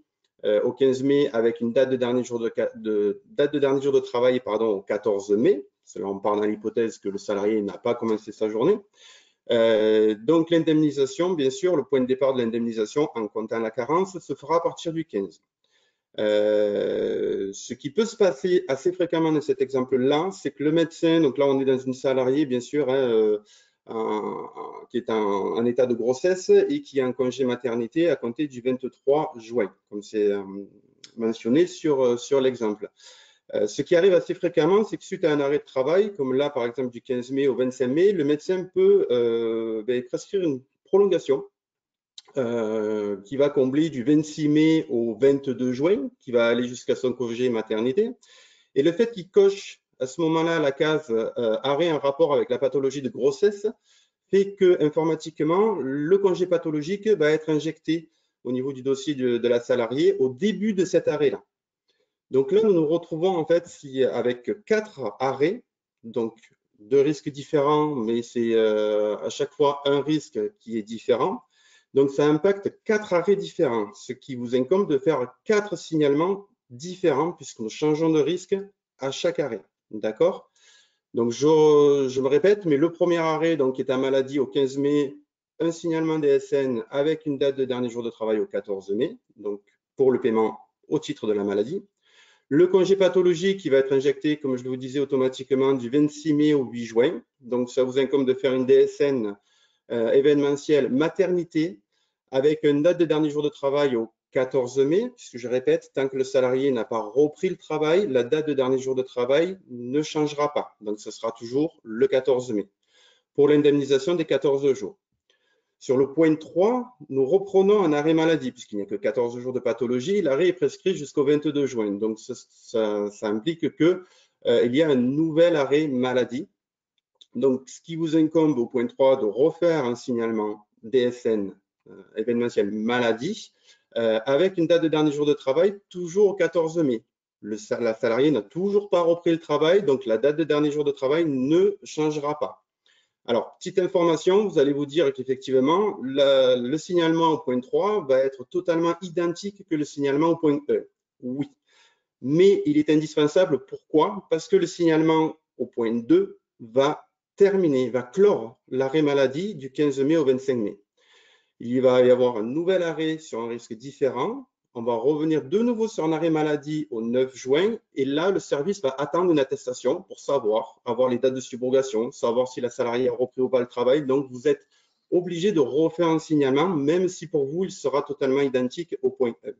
[SPEAKER 5] au 15 mai avec une date de dernier jour de travail au 14 mai. Cela, on part dans l'hypothèse que le salarié n'a pas commencé sa journée. Donc, l'indemnisation, bien sûr, le point de départ de l'indemnisation en comptant la carence se fera à partir du 15. Ce qui peut se passer assez fréquemment dans cet exemple-là, c'est que le médecin, donc là on est dans une salariée bien sûr, hein, qui est en état de grossesse et qui est en congé maternité à compter du 23 juin, comme c'est mentionné sur l'exemple. Ce qui arrive assez fréquemment, c'est que suite à un arrêt de travail, comme là par exemple du 15 mai au 25 mai, le médecin peut prescrire une prolongation qui va combler du 26 mai au 22 juin, qui va aller jusqu'à son congé maternité. Et le fait qu'il coche à ce moment-là la case arrêt en rapport avec la pathologie de grossesse fait que informatiquement, le congé pathologique va être injecté au niveau du dossier de la salariée au début de cet arrêt-là. Donc là, nous nous retrouvons en fait avec 4 arrêts, donc 2 risques différents, mais c'est à chaque fois un risque qui est différent. Donc ça impacte 4 arrêts différents, ce qui vous incombe de faire 4 signalements différents puisque nous changeons de risque à chaque arrêt. D'accord? Donc je me répète, mais le premier arrêt donc, est un maladie au 15 mai, un signalement DSN avec une date de dernier jour de travail au 14 mai, donc pour le paiement au titre de la maladie. Le congé pathologique qui va être injecté, comme je vous disais, automatiquement du 26 mai au 8 juin. Donc, ça vous incombe de faire une DSN événementielle maternité avec une date de dernier jour de travail au 14 mai, puisque je répète, tant que le salarié n'a pas repris le travail, la date de dernier jour de travail ne changera pas. Donc, ce sera toujours le 14 mai pour l'indemnisation des 14 jours. Sur le point 3, nous reprenons un arrêt maladie, puisqu'il n'y a que 14 jours de pathologie. L'arrêt est prescrit jusqu'au 22 juin. Donc, ça implique qu'il y a un nouvel arrêt maladie. Donc, ce qui vous incombe au point 3 de refaire un signalement DSN événementiel maladie avec une date de dernier jour de travail toujours au 14 mai. La salariée n'a toujours pas repris le travail, donc la date de dernier jour de travail ne changera pas. Alors, petite information, vous allez vous dire qu'effectivement, le signalement au point 3 va être totalement identique que le signalement au point E. Oui, mais il est indispensable. Pourquoi? Parce que le signalement au point 2 va terminer, va clore l'arrêt maladie du 15 mai au 25 mai. Il va y avoir un nouvel arrêt sur un risque différent. On va revenir de nouveau sur un arrêt maladie au 9 juin et là, le service va attendre une attestation pour savoir, avoir les dates de subrogation, savoir si la salariée a repris ou pas le travail. Donc, vous êtes obligé de refaire un signalement, même si pour vous, il sera totalement identique au point E.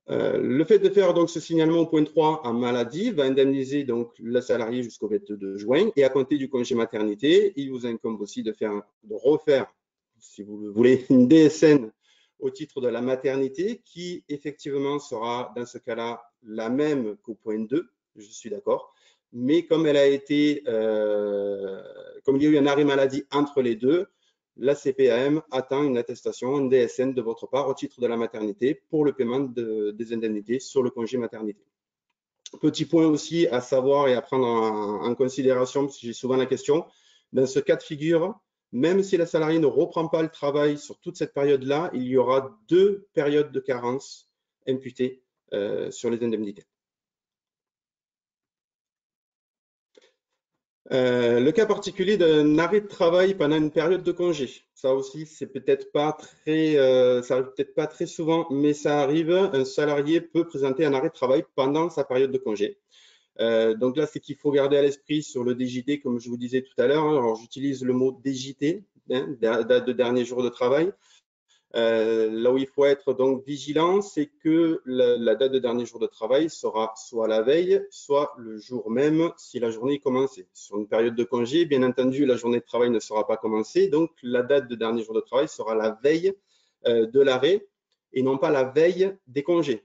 [SPEAKER 5] Le fait de faire donc ce signalement au point 3 en maladie va indemniser donc le salarié jusqu'au 22 juin et à compter du congé maternité, il vous incombe aussi de refaire, si vous le voulez, une DSN au titre de la maternité qui effectivement sera dans ce cas-là la même qu'au point 2, je suis d'accord, mais comme elle a été, comme il y a eu un arrêt maladie entre les deux, la CPAM attend une attestation, une DSN de votre part au titre de la maternité pour le paiement des indemnités sur le congé maternité. Petit point aussi à savoir et à prendre en considération, parce que j'ai souvent la question, dans ce cas de figure, même si la salariée ne reprend pas le travail sur toute cette période-là, il y aura 2 périodes de carence imputées sur les indemnités. Le cas particulier d'un arrêt de travail pendant une période de congé, ça aussi c'est peut-être pas très, ça arrive peut-être pas très souvent, mais ça arrive. Un salarié peut présenter un arrêt de travail pendant sa période de congé. Donc là, c'est qu'il faut garder à l'esprit sur le DJT, comme je vous disais tout à l'heure. Alors j'utilise le mot DJT, hein, date de dernier jour de travail. Là où il faut être donc vigilant, c'est que la date de dernier jour de travail sera soit la veille, soit le jour même si la journée est commencée. Sur une période de congé, bien entendu, la journée de travail ne sera pas commencée, donc la date de dernier jour de travail sera la veille de l'arrêt et non pas la veille des congés.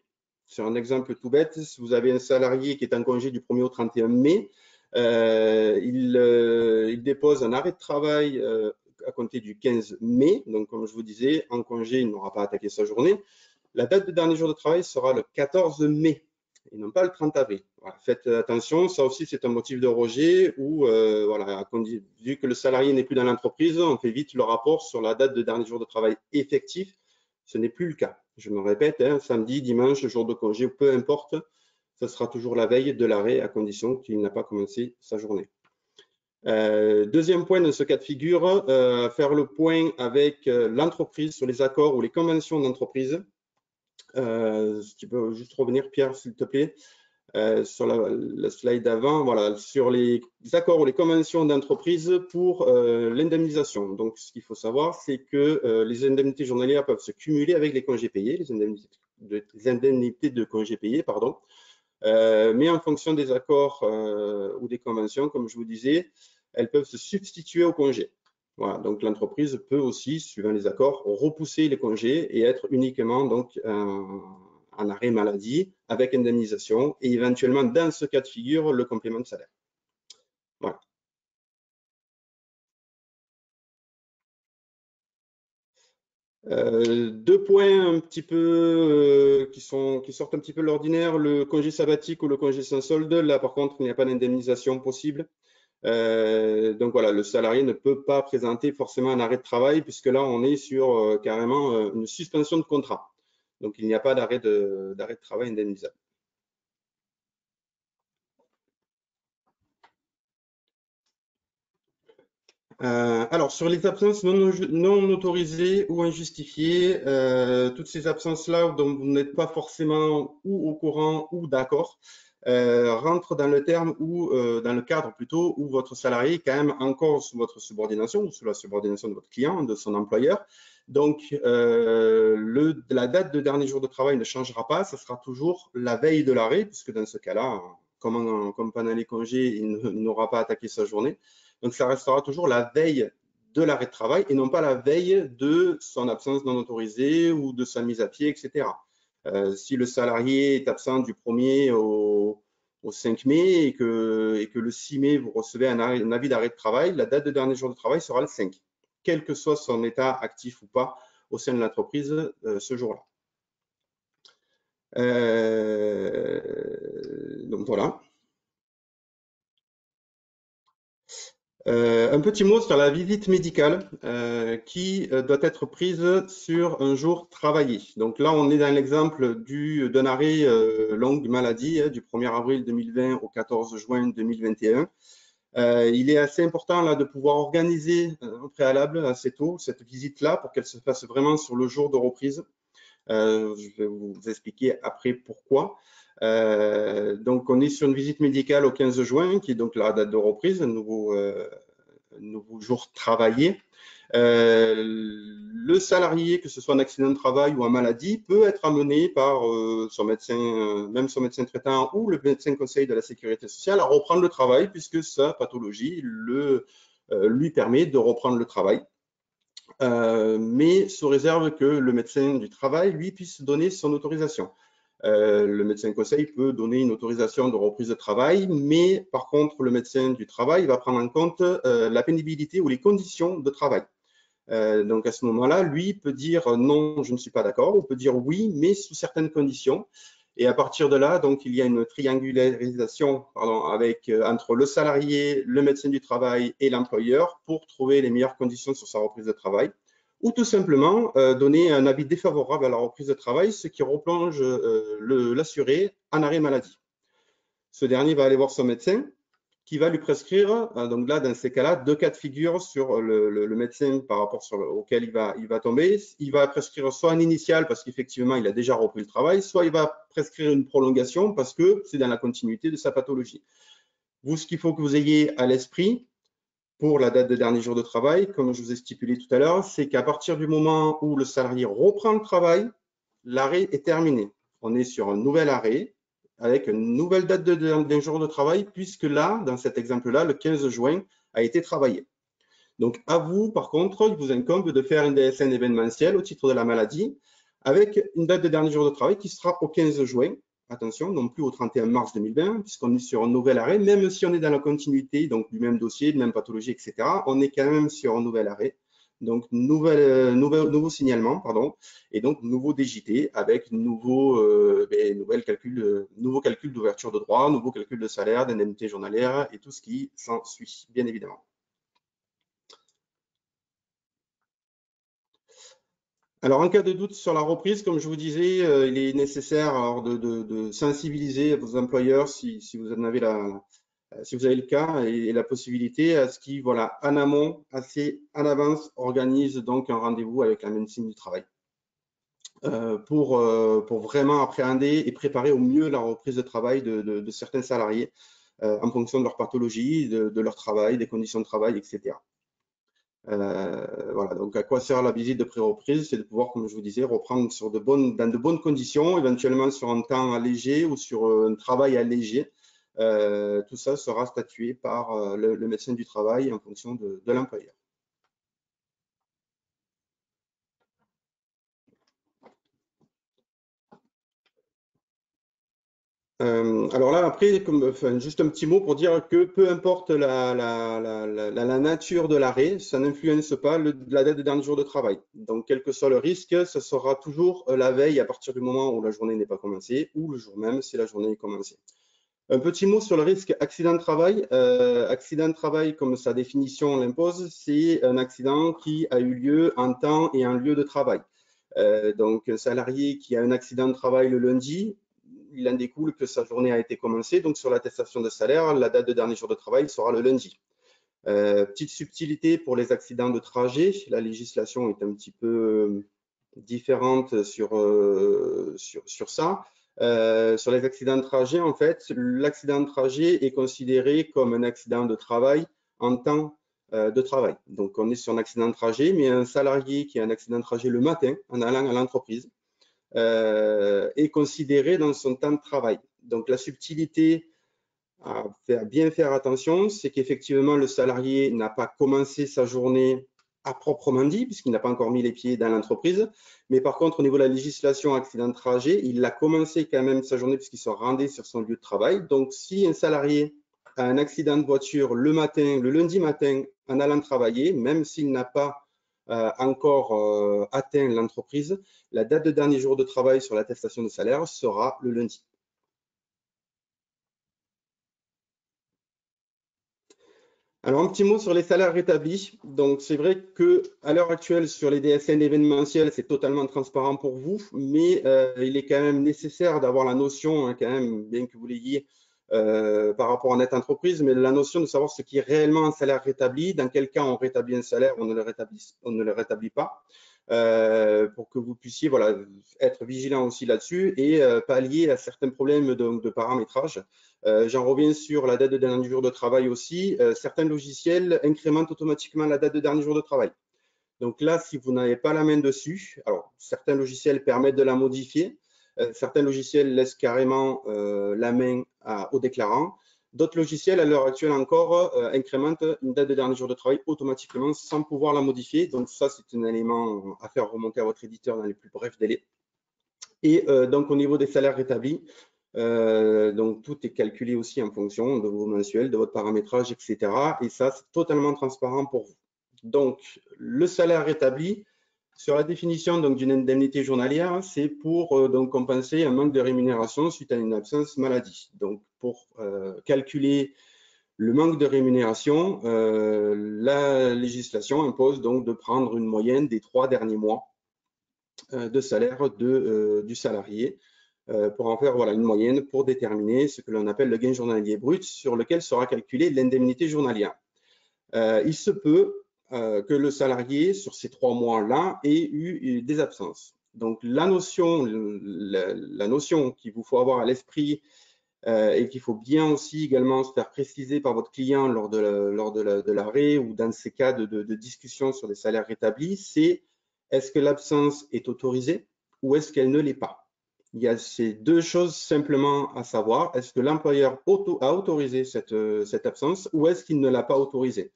[SPEAKER 5] Sur un exemple tout bête, si vous avez un salarié qui est en congé du 1er au 31 mai, il dépose un arrêt de travail à compter du 15 mai. Donc, comme je vous disais, en congé, il n'aura pas attaqué sa journée. La date de dernier jour de travail sera le 14 mai et non pas le 30 avril. Voilà, faites attention, ça aussi, c'est un motif de rejet où, voilà, vu que le salarié n'est plus dans l'entreprise, on fait vite le rapport sur la date de dernier jour de travail effectif. Ce n'est plus le cas. Je me répète, hein, samedi, dimanche, jour de congé, peu importe, ce sera toujours la veille de l'arrêt à condition qu'il n'a pas commencé sa journée. Deuxième point dans ce cas de figure, faire le point avec l'entreprise sur les accords ou les conventions d'entreprise Tu peux juste revenir, Pierre, s'il te plaît, sur la slide d'avant, voilà, sur les accords ou les conventions d'entreprise pour l'indemnisation. Donc, ce qu'il faut savoir, c'est que les indemnités journalières peuvent se cumuler avec les congés payés, les indemnités de congés payés, pardon. Mais en fonction des accords ou des conventions, comme je vous disais, elles peuvent se substituer aux congés. Voilà, donc l'entreprise peut aussi, suivant les accords, repousser les congés et être uniquement donc en arrêt maladie avec indemnisation et éventuellement, dans ce cas de figure, le complément de salaire. Voilà. Deux points un petit peu qui sortent un petit peu de l'ordinaire, le congé sabbatique ou le congé sans solde. Là, par contre, il n'y a pas d'indemnisation possible. Donc voilà, le salarié ne peut pas présenter forcément un arrêt de travail puisque là, on est sur carrément une suspension de contrat. Donc, il n'y a pas d'arrêt de travail indemnisable. Alors, sur les absences non autorisées ou injustifiées, toutes ces absences-là dont vous n'êtes pas forcément ou au courant ou d'accord, rentrent dans le terme ou dans le cadre plutôt où votre salarié est quand même encore sous votre subordination ou sous la subordination de votre client, de son employeur. Donc, la date de dernier jour de travail ne changera pas, ce sera toujours la veille de l'arrêt, puisque dans ce cas-là, comme pendant les congés, il n'aura pas attaqué sa journée. Donc, ça restera toujours la veille de l'arrêt de travail et non pas la veille de son absence non autorisée ou de sa mise à pied, etc. Si le salarié est absent du 1er au 5 mai et que le 6 mai, vous recevez un avis d'arrêt de travail, la date de dernier jour de travail sera le 5, quel que soit son état actif ou pas au sein de l'entreprise ce jour-là. Donc, voilà. Un petit mot sur la visite médicale qui doit être prise sur un jour travaillé. Donc là, on est dans l'exemple d'un arrêt longue maladie du 1er avril 2020 au 14 juin 2021. Il est assez important là de pouvoir organiser au préalable assez tôt cette visite-là pour qu'elle se fasse vraiment sur le jour de reprise. Je vais vous expliquer après pourquoi. Donc, on est sur une visite médicale au 15 juin, qui est donc la date de reprise, un nouveau jour travaillé. Le salarié, que ce soit un accident de travail ou en maladie, peut être amené par son médecin, même son médecin traitant ou le médecin conseil de la sécurité sociale à reprendre le travail, puisque sa pathologie lui permet de reprendre le travail. Mais sous réserve que le médecin du travail, lui, puisse donner son autorisation. Le médecin conseil peut donner une autorisation de reprise de travail, mais par contre, le médecin du travail va prendre en compte la pénibilité ou les conditions de travail. Donc à ce moment-là, lui peut dire non, je ne suis pas d'accord, ou peut dire oui, mais sous certaines conditions. Et à partir de là, donc il y a une triangularisation entre le salarié, le médecin du travail et l'employeur pour trouver les meilleures conditions sur sa reprise de travail, ou tout simplement donner un avis défavorable à la reprise de travail, ce qui replonge l'assuré en arrêt maladie. Ce dernier va aller voir son médecin qui va lui prescrire, donc là, dans ces cas-là, deux cas de figure sur le médecin par rapport auquel il va tomber. Il va prescrire soit un initial parce qu'effectivement, il a déjà repris le travail, soit il va prescrire une prolongation parce que c'est dans la continuité de sa pathologie. Vous, ce qu'il faut que vous ayez à l'esprit pour la date de dernier jour de travail, comme je vous ai stipulé tout à l'heure, c'est qu'à partir du moment où le salarié reprend le travail, l'arrêt est terminé. On est sur un nouvel arrêt avec une nouvelle date d'un jour de travail, puisque là, dans cet exemple-là, le 15 juin a été travaillé. Donc, à vous, par contre, il vous incombe de faire une DSN événementielle au titre de la maladie, avec une date de dernier jour de travail qui sera au 15 juin. Attention, non plus au 31 mars 2020, puisqu'on est sur un nouvel arrêt, même si on est dans la continuité, donc du même dossier, de même pathologie, etc., on est quand même sur un nouvel arrêt. Donc, nouveau signalement, pardon, et donc nouveau DJT avec nouveau calcul d'ouverture de droit, nouveau calcul de salaire, d'indemnité journalière et tout ce qui s'ensuit, bien évidemment. Alors, en cas de doute sur la reprise, comme je vous disais, il est nécessaire de sensibiliser vos employeurs si vous en avez si vous avez le cas et la possibilité à ce qu'ils, voilà, en amont, assez en avance, organisent donc un rendez-vous avec la médecine du travail. pour vraiment appréhender et préparer au mieux la reprise de travail de certains salariés en fonction de leur pathologie, de leur travail, des conditions de travail, etc. Voilà, donc à quoi sert la visite de pré-reprise? C'est de pouvoir, comme je vous disais, reprendre dans de bonnes conditions, éventuellement sur un temps allégé ou sur un travail allégé. Tout ça sera statué par le médecin du travail en fonction de l'employeur. Alors là, après, juste un petit mot pour dire que peu importe la nature de l'arrêt, ça n'influence pas la date de dernier jour de travail. Donc, quel que soit le risque, ce sera toujours la veille à partir du moment où la journée n'est pas commencée ou le jour même si la journée est commencée. Un petit mot sur le risque accident de travail. Accident de travail, comme sa définition l'impose, c'est un accident qui a eu lieu en temps et en lieu de travail. Donc, un salarié qui a un accident de travail le lundi, il en découle que sa journée a été commencée. Donc, sur l'attestation de salaire, la date de dernier jour de travail sera le lundi. Petite subtilité pour les accidents de trajet. La législation est un petit peu différente sur ça. Sur les accidents de trajet, en fait, l'accident de trajet est considéré comme un accident de travail en temps de travail. Donc, on est sur un accident de trajet, mais un salarié qui a un accident de trajet le matin en allant à l'entreprise est considéré dans son temps de travail. Donc, la subtilité à bien faire attention, c'est qu'effectivement, le salarié n'a pas commencé sa journée à proprement dit, puisqu'il n'a pas encore mis les pieds dans l'entreprise. Mais par contre, au niveau de la législation accident de trajet, il a commencé quand même sa journée puisqu'il se rendait sur son lieu de travail. Donc, si un salarié a un accident de voiture le lundi matin, en allant travailler, même s'il n'a pas encore atteint l'entreprise, la date de dernier jour de travail sur l'attestation de salaire sera le lundi. Alors, un petit mot sur les salaires rétablis. Donc, c'est vrai qu'à l'heure actuelle, sur les DSN événementiels, c'est totalement transparent pour vous, mais il est quand même nécessaire d'avoir la notion, hein, quand même, bien que vous l'ayez par rapport à Net Entreprise, mais la notion de savoir ce qui est réellement un salaire rétabli, dans quel cas on rétablit un salaire, on ne le rétablit pas, pour que vous puissiez voilà, être vigilant aussi là-dessus et pallier à certains problèmes de paramétrage. J'en reviens sur la date de dernier jour de travail aussi. Certains logiciels incrémentent automatiquement la date de dernier jour de travail. Donc là, si vous n'avez pas la main dessus, alors certains logiciels permettent de la modifier. Certains logiciels laissent carrément la main au déclarant. D'autres logiciels, à l'heure actuelle encore, incrémentent une date de dernier jour de travail automatiquement sans pouvoir la modifier. Donc ça, c'est un élément à faire remonter à votre éditeur dans les plus brefs délais. Et donc, au niveau des salaires rétablis, donc tout est calculé aussi en fonction de vos mensuels, de votre paramétrage, etc. Et ça, c'est totalement transparent pour vous. Donc, le salaire rétabli, sur la définition d'une indemnité journalière, c'est pour donc compenser un manque de rémunération suite à une absence maladie. Donc, pour calculer le manque de rémunération, la législation impose donc de prendre une moyenne des 3 derniers mois de salaire du salarié pour en faire voilà, une moyenne pour déterminer ce que l'on appelle le gain journalier brut sur lequel sera calculée l'indemnité journalière. Il se peut que le salarié, sur ces 3 mois-là, ait eu des absences. Donc, la notion qu'il vous faut avoir à l'esprit et qu'il faut bien aussi également se faire préciser par votre client lors de l'arrêt ou dans ces cas de discussion sur des salaires rétablis, c'est est-ce que l'absence est autorisée ou est-ce qu'elle ne l'est pas? Il y a ces deux choses simplement à savoir. Est-ce que l'employeur a autorisé cette absence ou est-ce qu'il ne l'a pas autorisée?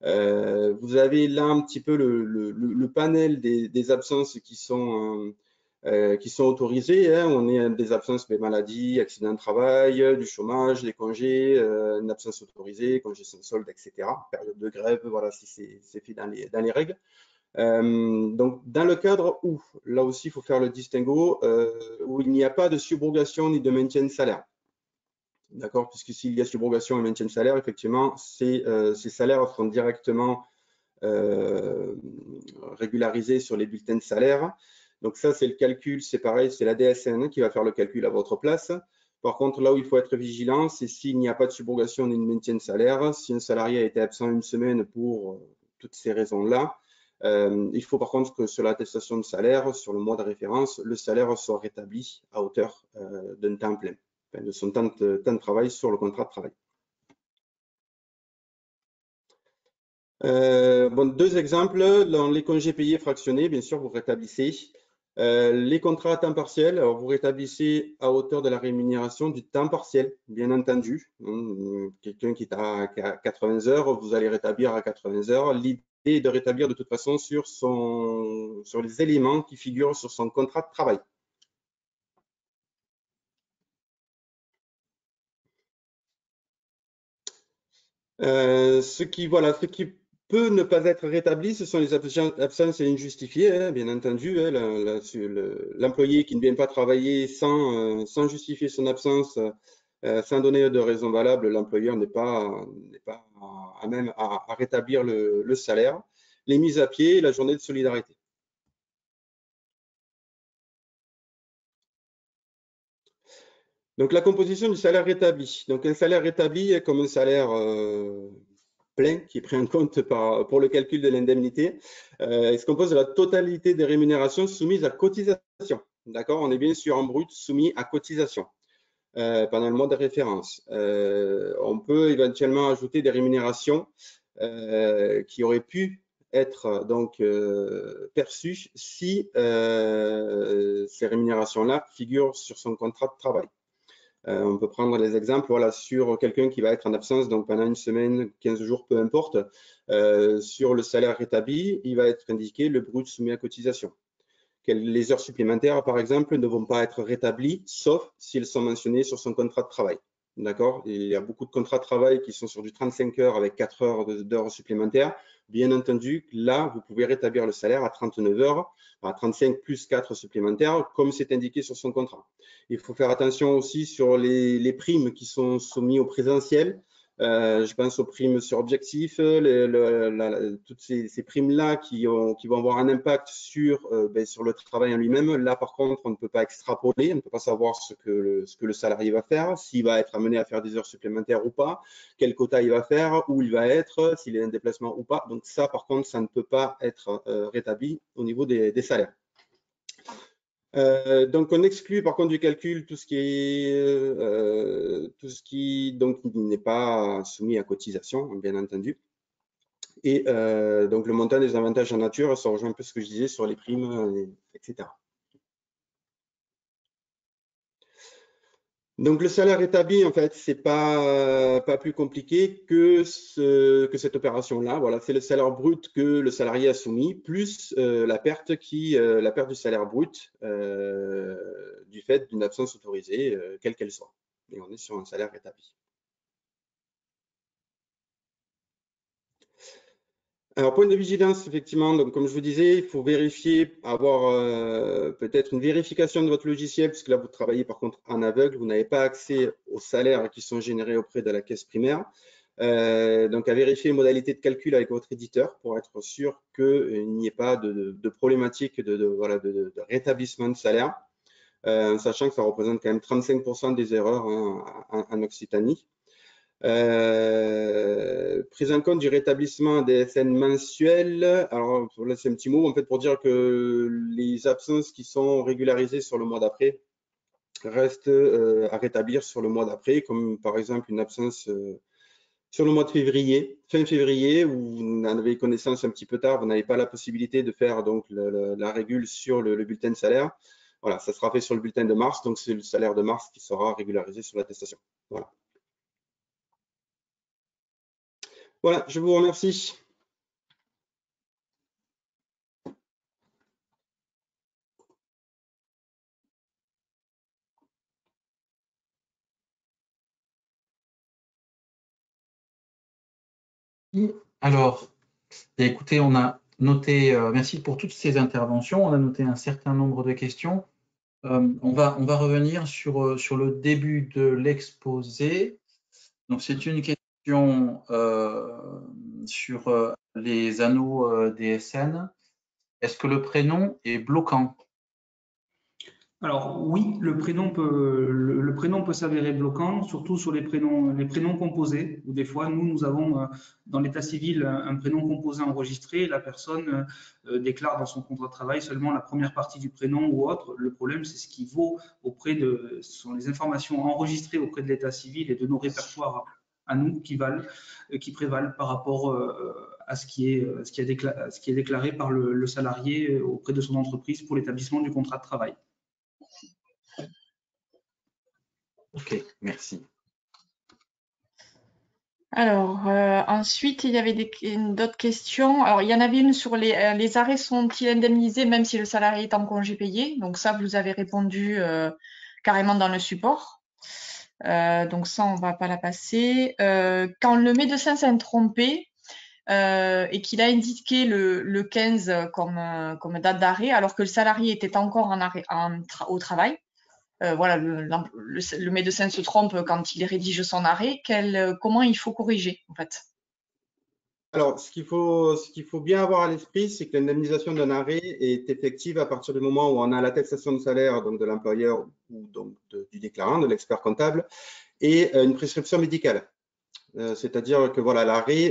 [SPEAKER 5] Vous avez là un petit peu le panel des absences qui sont autorisées. Hein. On est des absences des maladies, accidents de travail, du chômage, des congés, une absence autorisée, congés sans solde, etc. Période de grève, voilà, si c'est fait dans les règles. Donc, dans le cadre où, là aussi, il faut faire le distinguo, où il n'y a pas de subrogation ni de maintien de salaire. D'accord, puisque s'il y a subrogation et maintien de salaire, effectivement, ces salaires seront directement régularisés sur les bulletins de salaire. Donc ça, c'est le calcul, c'est pareil, c'est la DSN qui va faire le calcul à votre place. Par contre, là où il faut être vigilant, c'est s'il n'y a pas de subrogation ni de maintien de salaire, si un salarié a été absent une semaine pour toutes ces raisons-là, Il faut par contre que sur l'attestation de salaire, sur le mois de référence, le salaire soit rétabli à hauteur d'un temps plein, enfin, de son temps de travail sur le contrat de travail. Bon, deux exemples. Dans les congés payés fractionnés, bien sûr, vous rétablissez. Les contrats à temps partiel, alors vous rétablissez à hauteur de la rémunération du temps partiel, bien entendu. Quelqu'un qui est à 80 heures, vous allez rétablir à 80 heures. L'idée est de rétablir de toute façon sur les éléments qui figurent sur son contrat de travail. Ce qui peut ne pas être rétabli, ce sont les absences injustifiées, hein, bien entendu. Hein, l'employé qui ne vient pas travailler sans justifier son absence, sans donner de raison valable, l'employeur n'est pas à même à rétablir le salaire. Les mises à pied, la journée de solidarité. Donc, la composition du salaire rétabli. Donc, un salaire rétabli est comme un salaire plein qui est pris en compte pour le calcul de l'indemnité. Il se compose de la totalité des rémunérations soumises à cotisation. D'accord? On est bien sur un brut soumis à cotisation pendant le mois de référence. On peut éventuellement ajouter des rémunérations qui auraient pu être donc perçues si ces rémunérations-là figurent sur son contrat de travail. On peut prendre les exemples, voilà, sur quelqu'un qui va être en absence donc pendant une semaine, 15 jours, peu importe. Sur le salaire rétabli, il va être indiqué le brut soumis à cotisation. Les heures supplémentaires, par exemple, ne vont pas être rétablies, sauf si elles sont mentionnées sur son contrat de travail. D'accord? Il y a beaucoup de contrats de travail qui sont sur du 35 heures avec 4 heures d'heures supplémentaires. Bien entendu, là, vous pouvez rétablir le salaire à 39 heures, à 35 plus 4 supplémentaires, comme c'est indiqué sur son contrat. Il faut faire attention aussi sur les primes qui sont soumises au présentiel. Je pense aux primes sur objectif, toutes ces primes-là qui vont avoir un impact sur le travail en lui-même. Là, par contre, on ne peut pas extrapoler, on ne peut pas savoir ce que le salarié va faire, s'il va être amené à faire des heures supplémentaires ou pas, quel quota il va faire, où il va être, s'il est en déplacement ou pas. Donc ça, par contre, ça ne peut pas être rétabli au niveau des salaires. Donc on exclut par contre du calcul tout ce qui donc n'est pas soumis à cotisation, bien entendu. Et donc le montant des avantages en nature, ça rejoint un peu ce que je disais sur les primes, etc. Donc le salaire établi, en fait, c'est pas plus compliqué que cette opération-là. Voilà, c'est le salaire brut que le salarié a soumis, plus la perte du salaire brut du fait d'une absence autorisée, quelle qu'elle soit. Et on est sur un salaire établi. Alors, point de vigilance, effectivement, donc comme je vous disais, il faut vérifier, avoir peut-être une vérification de votre logiciel, puisque là, vous travaillez par contre en aveugle, vous n'avez pas accès aux salaires qui sont générés auprès de la caisse primaire. Donc, à vérifier les modalités de calcul avec votre éditeur pour être sûr qu'il n'y ait pas de problématique de rétablissement de salaire, en sachant que ça représente quand même 35% des erreurs en Occitanie. Prise en compte du rétablissement des DSN mensuels. Alors là, c'est un petit mot en fait pour dire que les absences qui sont régularisées sur le mois d'après restent à rétablir sur le mois d'après, comme par exemple une absence sur le mois de février, fin février, où vous en avez connaissance un petit peu tard, vous n'avez pas la possibilité de faire donc la régule sur le bulletin de salaire. Voilà, ça sera fait sur le bulletin de mars, donc c'est le salaire de mars qui sera régularisé sur l'attestation. Voilà. Voilà, je vous remercie.
[SPEAKER 6] Alors, écoutez, on a noté, merci pour toutes ces interventions, on a noté un certain nombre de questions. On va revenir sur le début de l'exposé. Donc, c'est une question sur les anneaux DSN. Est-ce que le prénom est bloquant?
[SPEAKER 2] Alors oui, le prénom peut s'avérer bloquant, surtout sur les prénoms composés, où des fois nous avons dans l'état civil un prénom composé enregistré, et la personne déclare dans son contrat de travail seulement la première partie du prénom ou autre. Le problème, c'est ce qui vaut ce sont les informations enregistrées auprès de l'état civil et de nos répertoires à nous qui prévalent par rapport à ce qui est déclaré par le salarié auprès de son entreprise pour l'établissement du contrat de travail.
[SPEAKER 6] Ok, merci.
[SPEAKER 1] Alors, ensuite, il y avait d'autres questions. Alors, il y en avait une sur les arrêts sont-ils indemnisés même si le salarié est en congé payé? Donc ça, vous avez répondu carrément dans le support. Donc ça, on va pas la passer. Quand le médecin s'est trompé et qu'il a indiqué le 15 comme date d'arrêt, alors que le salarié était encore en arrêt au travail, voilà, le médecin se trompe quand il rédige son arrêt. Comment il faut corriger, en fait?
[SPEAKER 5] Alors, ce qu'il faut bien avoir à l'esprit, c'est que l'indemnisation d'un arrêt est effective à partir du moment où on a l'attestation de salaire donc de l'employeur ou donc du déclarant, de l'expert comptable, et une prescription médicale. C'est-à-dire que voilà, l'arrêt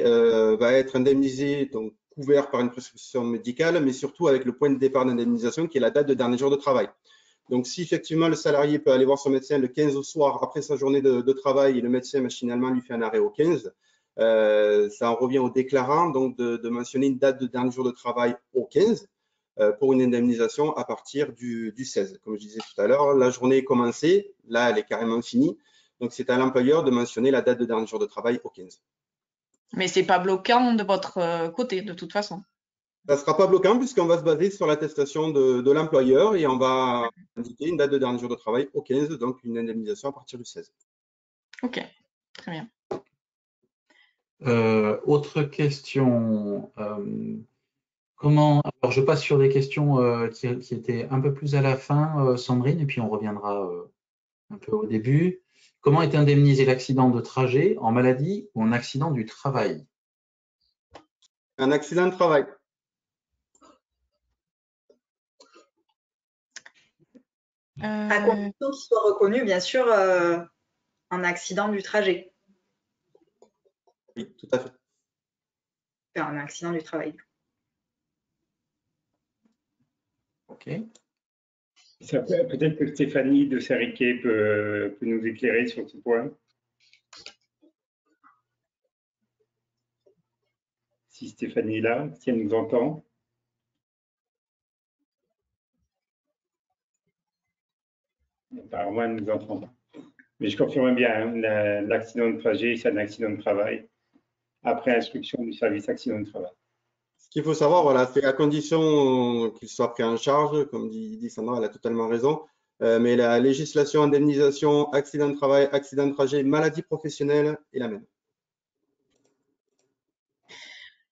[SPEAKER 5] va être indemnisé, donc couvert par une prescription médicale, mais surtout avec le point de départ d'indemnisation qui est la date de dernier jour de travail. Donc, si effectivement le salarié peut aller voir son médecin le 15 au soir après sa journée de travail et le médecin machinalement lui fait un arrêt au 15, ça en revient au déclarant donc de mentionner une date de dernier jour de travail au 15 pour une indemnisation à partir du 16. Comme je disais tout à l'heure, la journée est commencée, là elle est carrément finie, donc c'est à l'employeur de mentionner la date de dernier jour de travail au 15.
[SPEAKER 1] Mais c'est pas bloquant de votre côté, de toute façon.
[SPEAKER 5] Ça ne sera pas bloquant puisqu'on va se baser sur l'attestation de l'employeur et on va indiquer une date de dernier jour de travail au 15, donc une indemnisation à partir du 16.
[SPEAKER 1] Ok, très bien.
[SPEAKER 6] Autre question. Alors je passe sur des questions qui étaient un peu plus à la fin, Sandrine, et puis on reviendra un peu au début. Comment est indemnisé l'accident de trajet en maladie ou en accident du travail?
[SPEAKER 5] Un accident de travail.
[SPEAKER 4] À condition qu'il soit reconnu, bien sûr, en accident du trajet.
[SPEAKER 5] Oui, tout à fait.
[SPEAKER 4] Enfin, un accident du travail.
[SPEAKER 6] Ok.
[SPEAKER 3] Peut-être que Stéphanie de Seriquet peut nous éclairer sur ce point. Si Stéphanie est là, si elle nous entend. Apparemment, elle nous entend pas. Mais je confirme bien, hein, l'accident de trajet, c'est un accident de travail après instruction du service accident de travail.
[SPEAKER 5] Ce qu'il faut savoir, voilà, c'est à condition qu'il soit pris en charge, comme dit Sandra, elle a totalement raison. Mais la législation indemnisation, accident de travail, accident de trajet, maladie professionnelle est la même.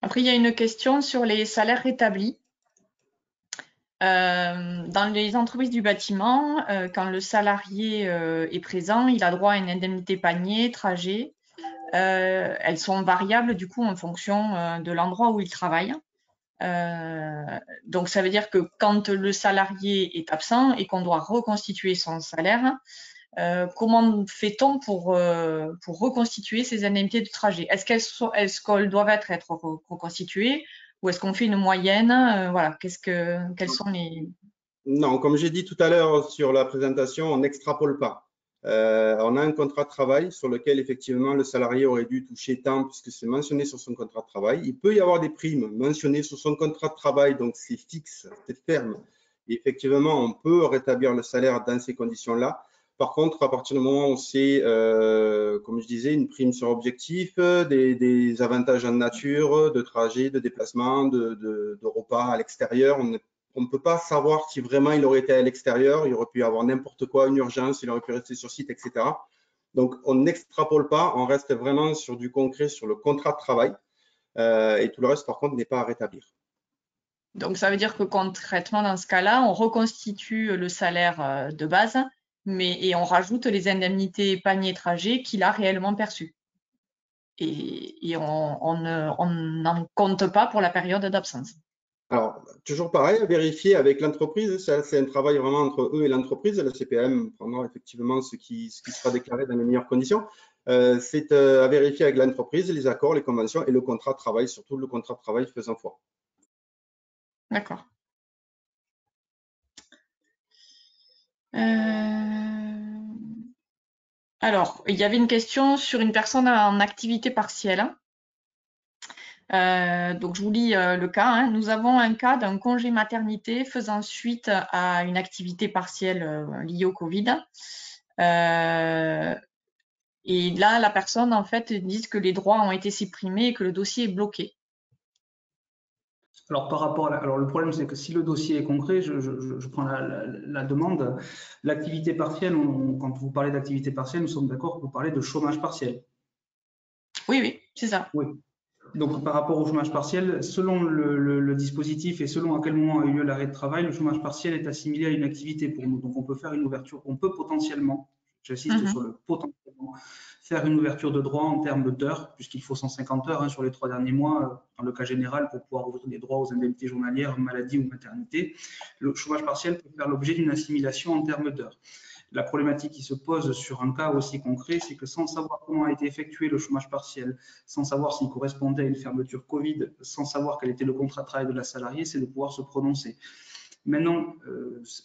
[SPEAKER 1] Après, il y a une question sur les salaires rétablis. Dans les entreprises du bâtiment, quand le salarié est présent, il a droit à une indemnité panier, trajet. Elles sont variables du coup en fonction de l'endroit où il travaille. Donc ça veut dire que quand le salarié est absent et qu'on doit reconstituer son salaire, comment fait-on pour reconstituer ces indemnités de trajet? Est-ce qu'elles doivent être reconstituées ou est-ce qu'on fait une moyenne? Voilà, quels sont les…
[SPEAKER 5] Non, comme j'ai dit tout à l'heure sur la présentation, on n'extrapole pas. On a un contrat de travail sur lequel effectivement le salarié aurait dû toucher tant puisque c'est mentionné sur son contrat de travail. Il peut y avoir des primes mentionnées sur son contrat de travail, donc c'est fixe, c'est ferme. Et effectivement, on peut rétablir le salaire dans ces conditions-là. Par contre, à partir du moment où c'est, comme je disais, une prime sur objectif, des avantages en nature, de trajet, de déplacement, de repas à l'extérieur, on ne peut pas savoir si vraiment il aurait été à l'extérieur, il aurait pu y avoir n'importe quoi, une urgence, il aurait pu rester sur site, etc. Donc, on n'extrapole pas, on reste vraiment sur du concret, sur le contrat de travail. Et tout le reste, par contre, n'est pas à rétablir.
[SPEAKER 1] Donc ça veut dire que concrètement, dans ce cas-là, on reconstitue le salaire de base, et on rajoute les indemnités panier trajet qu'il a réellement perçues. Et on n'en compte pas pour la période d'absence.
[SPEAKER 5] Alors, toujours pareil, à vérifier avec l'entreprise. C'est un travail vraiment entre eux et l'entreprise. La CPAM prendra effectivement ce qui sera déclaré dans les meilleures conditions. C'est à vérifier avec l'entreprise, les accords, les conventions et le contrat de travail, surtout le contrat de travail faisant foi.
[SPEAKER 1] D'accord. Alors, il y avait une question sur une personne en activité partielle. Donc, je vous lis le cas. Hein. Nous avons un cas d'un congé maternité faisant suite à une activité partielle liée au Covid. Et là, la personne, en fait, dit que les droits ont été supprimés et que le dossier est bloqué.
[SPEAKER 2] Alors, par rapport à alors le problème, c'est que si le dossier est concret, je prends la demande. L'activité partielle, quand vous parlez d'activité partielle, nous sommes d'accord que vous parlez de chômage partiel.
[SPEAKER 1] Oui, oui, c'est ça.
[SPEAKER 2] Oui. Donc, par rapport au chômage partiel, selon le dispositif et selon à quel moment a eu lieu l'arrêt de travail, le chômage partiel est assimilé à une activité pour nous. Donc, on peut faire une ouverture, on peut potentiellement, j'insiste sur le potentiellement, faire une ouverture de droit en termes d'heures, puisqu'il faut 150 heures sur les 3 derniers mois, dans le cas général, pour pouvoir ouvrir des droits aux indemnités journalières, maladie ou maternité. Le chômage partiel peut faire l'objet d'une assimilation en termes d'heures. La problématique qui se pose sur un cas aussi concret, c'est que sans savoir comment a été effectué le chômage partiel, sans savoir s'il correspondait à une fermeture Covid, sans savoir quel était le contrat de travail de la salariée, c'est de pouvoir se prononcer. Maintenant,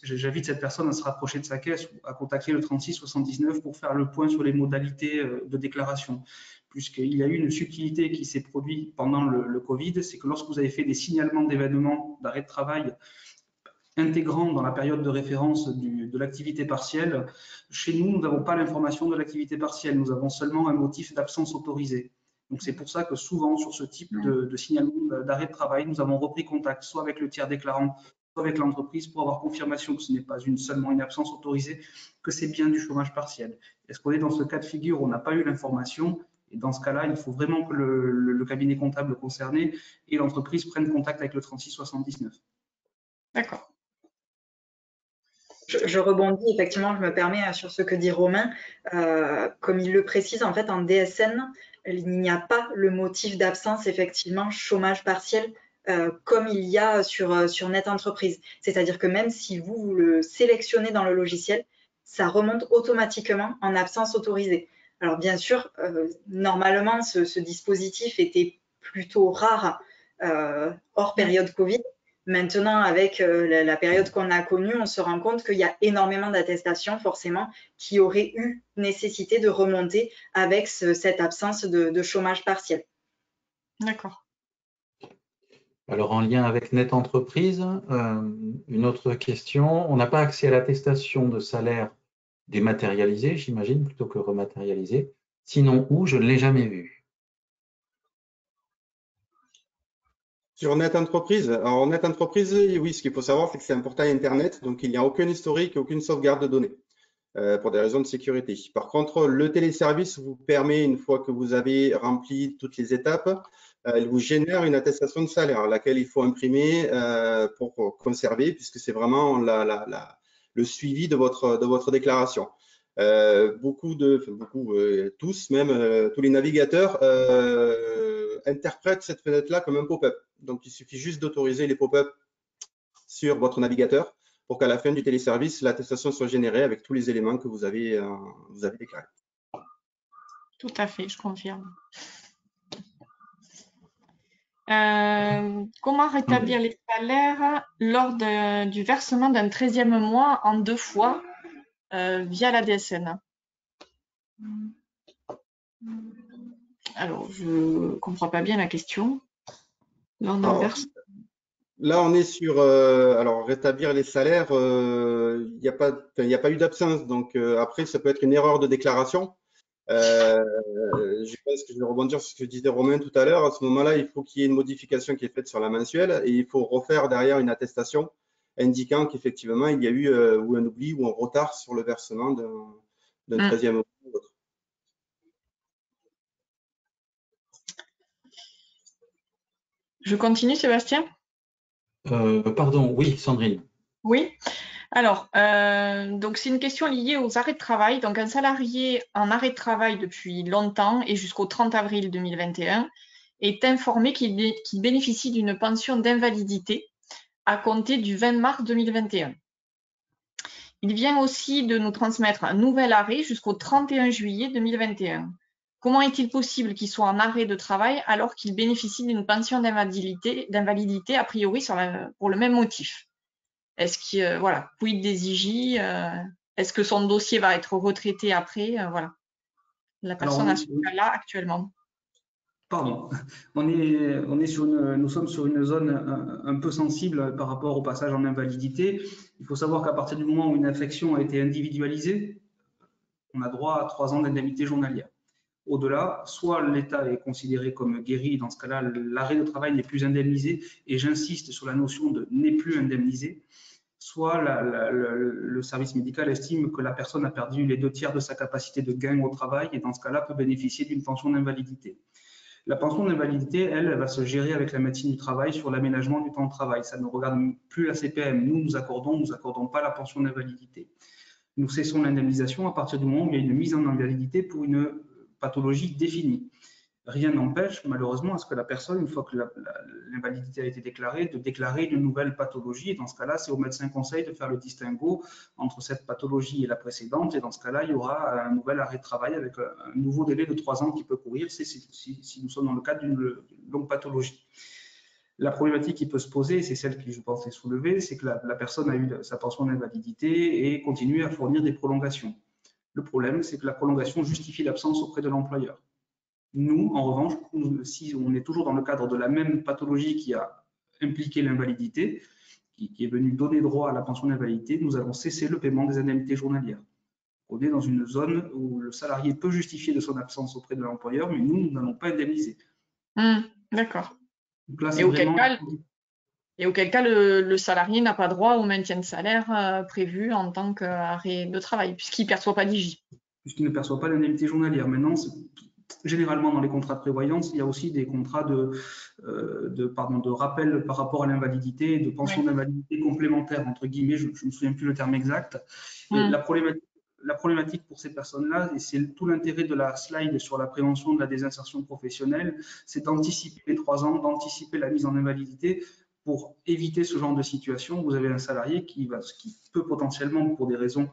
[SPEAKER 2] j'invite cette personne à se rapprocher de sa caisse ou à contacter le 3679 pour faire le point sur les modalités de déclaration. Puisqu'il y a eu une subtilité qui s'est produite pendant le Covid, c'est que lorsque vous avez fait des signalements d'événements d'arrêt de travail intégrant dans la période de référence de l'activité partielle, chez nous, nous n'avons pas l'information de l'activité partielle, nous avons seulement un motif d'absence autorisée. Donc c'est pour ça que souvent, sur ce type de signalement d'arrêt de travail, nous avons repris contact soit avec le tiers déclarant, soit avec l'entreprise pour avoir confirmation que ce n'est pas seulement une absence autorisée, que c'est bien du chômage partiel. Est-ce qu'on est dans ce cas de figure où on n'a pas eu l'information? Et dans ce cas-là, il faut vraiment que le cabinet comptable concerné et l'entreprise prennent contact avec le 3679.
[SPEAKER 1] D'accord.
[SPEAKER 4] Je rebondis, effectivement, je me permets sur ce que dit Romain. Comme il le précise, en fait, en DSN, il n'y a pas le motif d'absence, effectivement, chômage partiel, comme il y a sur Net Entreprise. C'est-à-dire que même si vous le sélectionnez dans le logiciel, ça remonte automatiquement en absence autorisée. Alors, bien sûr, normalement, ce dispositif était plutôt rare hors période Covid. Maintenant, avec la période qu'on a connue, on se rend compte qu'il y a énormément d'attestations, forcément, qui auraient eu nécessité de remonter avec cette absence de chômage partiel.
[SPEAKER 1] D'accord.
[SPEAKER 6] Alors, en lien avec Net Entreprise, une autre question. On n'a pas accès à l'attestation de salaire dématérialisée, j'imagine, plutôt que rematérialisée. Sinon, où? Je ne l'ai jamais vu.
[SPEAKER 5] Sur Net Entreprise, alors Net Entreprise, oui, ce qu'il faut savoir, c'est que c'est un portail Internet, donc il n'y a aucun historique, aucune sauvegarde de données, pour des raisons de sécurité. Par contre, le téléservice vous permet, une fois que vous avez rempli toutes les étapes, il vous génère une attestation de salaire, laquelle il faut imprimer pour conserver, puisque c'est vraiment le suivi de votre déclaration. Tous, même tous les navigateurs interprètent cette fenêtre-là comme un pop-up. Donc, il suffit juste d'autoriser les pop-up sur votre navigateur pour qu'à la fin du téléservice, l'attestation soit générée avec tous les éléments que vous avez déclarés.
[SPEAKER 1] Tout à fait, je confirme. Comment rétablir les salaires lors du versement d'un 13e mois en 2 fois via la DSN? Alors, je ne comprends pas bien la question.
[SPEAKER 5] Là, on est sur alors rétablir les salaires. Il n'y a pas eu d'absence, donc après, ça peut être une erreur de déclaration. Je pense que je vais rebondir sur ce que disait Romain tout à l'heure. À ce moment-là, il faut qu'il y ait une modification qui est faite sur la mensuelle et il faut refaire derrière une attestation indiquant qu'effectivement, il y a eu ou un oubli ou un retard sur le versement d'un 13e mois ou autre.
[SPEAKER 1] Je continue, Sébastien?
[SPEAKER 6] Pardon, oui, Sandrine.
[SPEAKER 1] Oui. Alors, donc c'est une question liée aux arrêts de travail. Donc, un salarié en arrêt de travail depuis longtemps et jusqu'au 30 avril 2021 est informé qu'il bénéficie d'une pension d'invalidité à compter du 20 mars 2021. Il vient aussi de nous transmettre un nouvel arrêt jusqu'au 31 juillet 2021. Comment est-il possible qu'il soit en arrêt de travail alors qu'il bénéficie d'une pension d'invalidité a priori pour le même motif? Est-ce que, voilà, quid des IJ, est-ce que son dossier va être retraité après? Voilà. La personne a ce cas-là actuellement.
[SPEAKER 2] Pardon, nous sommes sur une zone un peu sensible par rapport au passage en invalidité. Il faut savoir qu'à partir du moment où une affection a été individualisée, on a droit à 3 ans d'indemnité journalière. Au-delà, soit l'État est considéré comme guéri, dans ce cas-là, l'arrêt de travail n'est plus indemnisé, et j'insiste sur la notion de n'est plus indemnisé, soit le service médical estime que la personne a perdu les 2/3 de sa capacité de gain au travail, et dans ce cas-là peut bénéficier d'une pension d'invalidité. La pension d'invalidité, elle va se gérer avec la médecine du travail sur l'aménagement du temps de travail. Ça ne regarde plus la CPM. Nous accordons pas la pension d'invalidité. Nous cessons l'indemnisation à partir du moment où il y a une mise en invalidité pour une pathologie définie. Rien n'empêche, malheureusement, à ce que la personne, une fois que l'invalidité a été déclarée, de déclarer une nouvelle pathologie. Et dans ce cas-là, c'est au médecin conseil de faire le distinguo entre cette pathologie et la précédente. Et dans ce cas-là, il y aura un nouvel arrêt de travail avec un nouveau délai de 3 ans qui peut courir si nous sommes dans le cadre d'une longue pathologie. La problématique qui peut se poser, c'est celle qui, je pense, est soulevée, c'est que la personne a eu sa pension d'invalidité et continue à fournir des prolongations. Le problème, c'est que la prolongation justifie l'absence auprès de l'employeur. Nous, en revanche, si on est toujours dans le cadre de la même pathologie qui a impliqué l'invalidité, qui est venue donner droit à la pension d'invalidité, nous allons cesser le paiement des indemnités journalières. On est dans une zone où le salarié peut justifier de son absence auprès de l'employeur, mais nous n'allons pas indemniser.
[SPEAKER 1] D'accord. Et auquel cas, le salarié n'a pas droit au maintien de salaire prévu en tant qu'arrêt de travail, puisqu'il ne perçoit pas d'IJ.
[SPEAKER 2] Puisqu'il ne perçoit pas l'indemnité journalière. Maintenant, généralement, dans les contrats de prévoyance, il y a aussi des contrats de rappel par rapport à l'invalidité, de pension d'invalidité complémentaire, entre guillemets, je ne me souviens plus le terme exact. Et la problématique pour ces personnes-là, et c'est tout l'intérêt de la slide sur la prévention de la désinsertion professionnelle, c'est d'anticiper les 3 ans, d'anticiper la mise en invalidité pour éviter ce genre de situation. Vous avez un salarié qui peut potentiellement, pour des raisons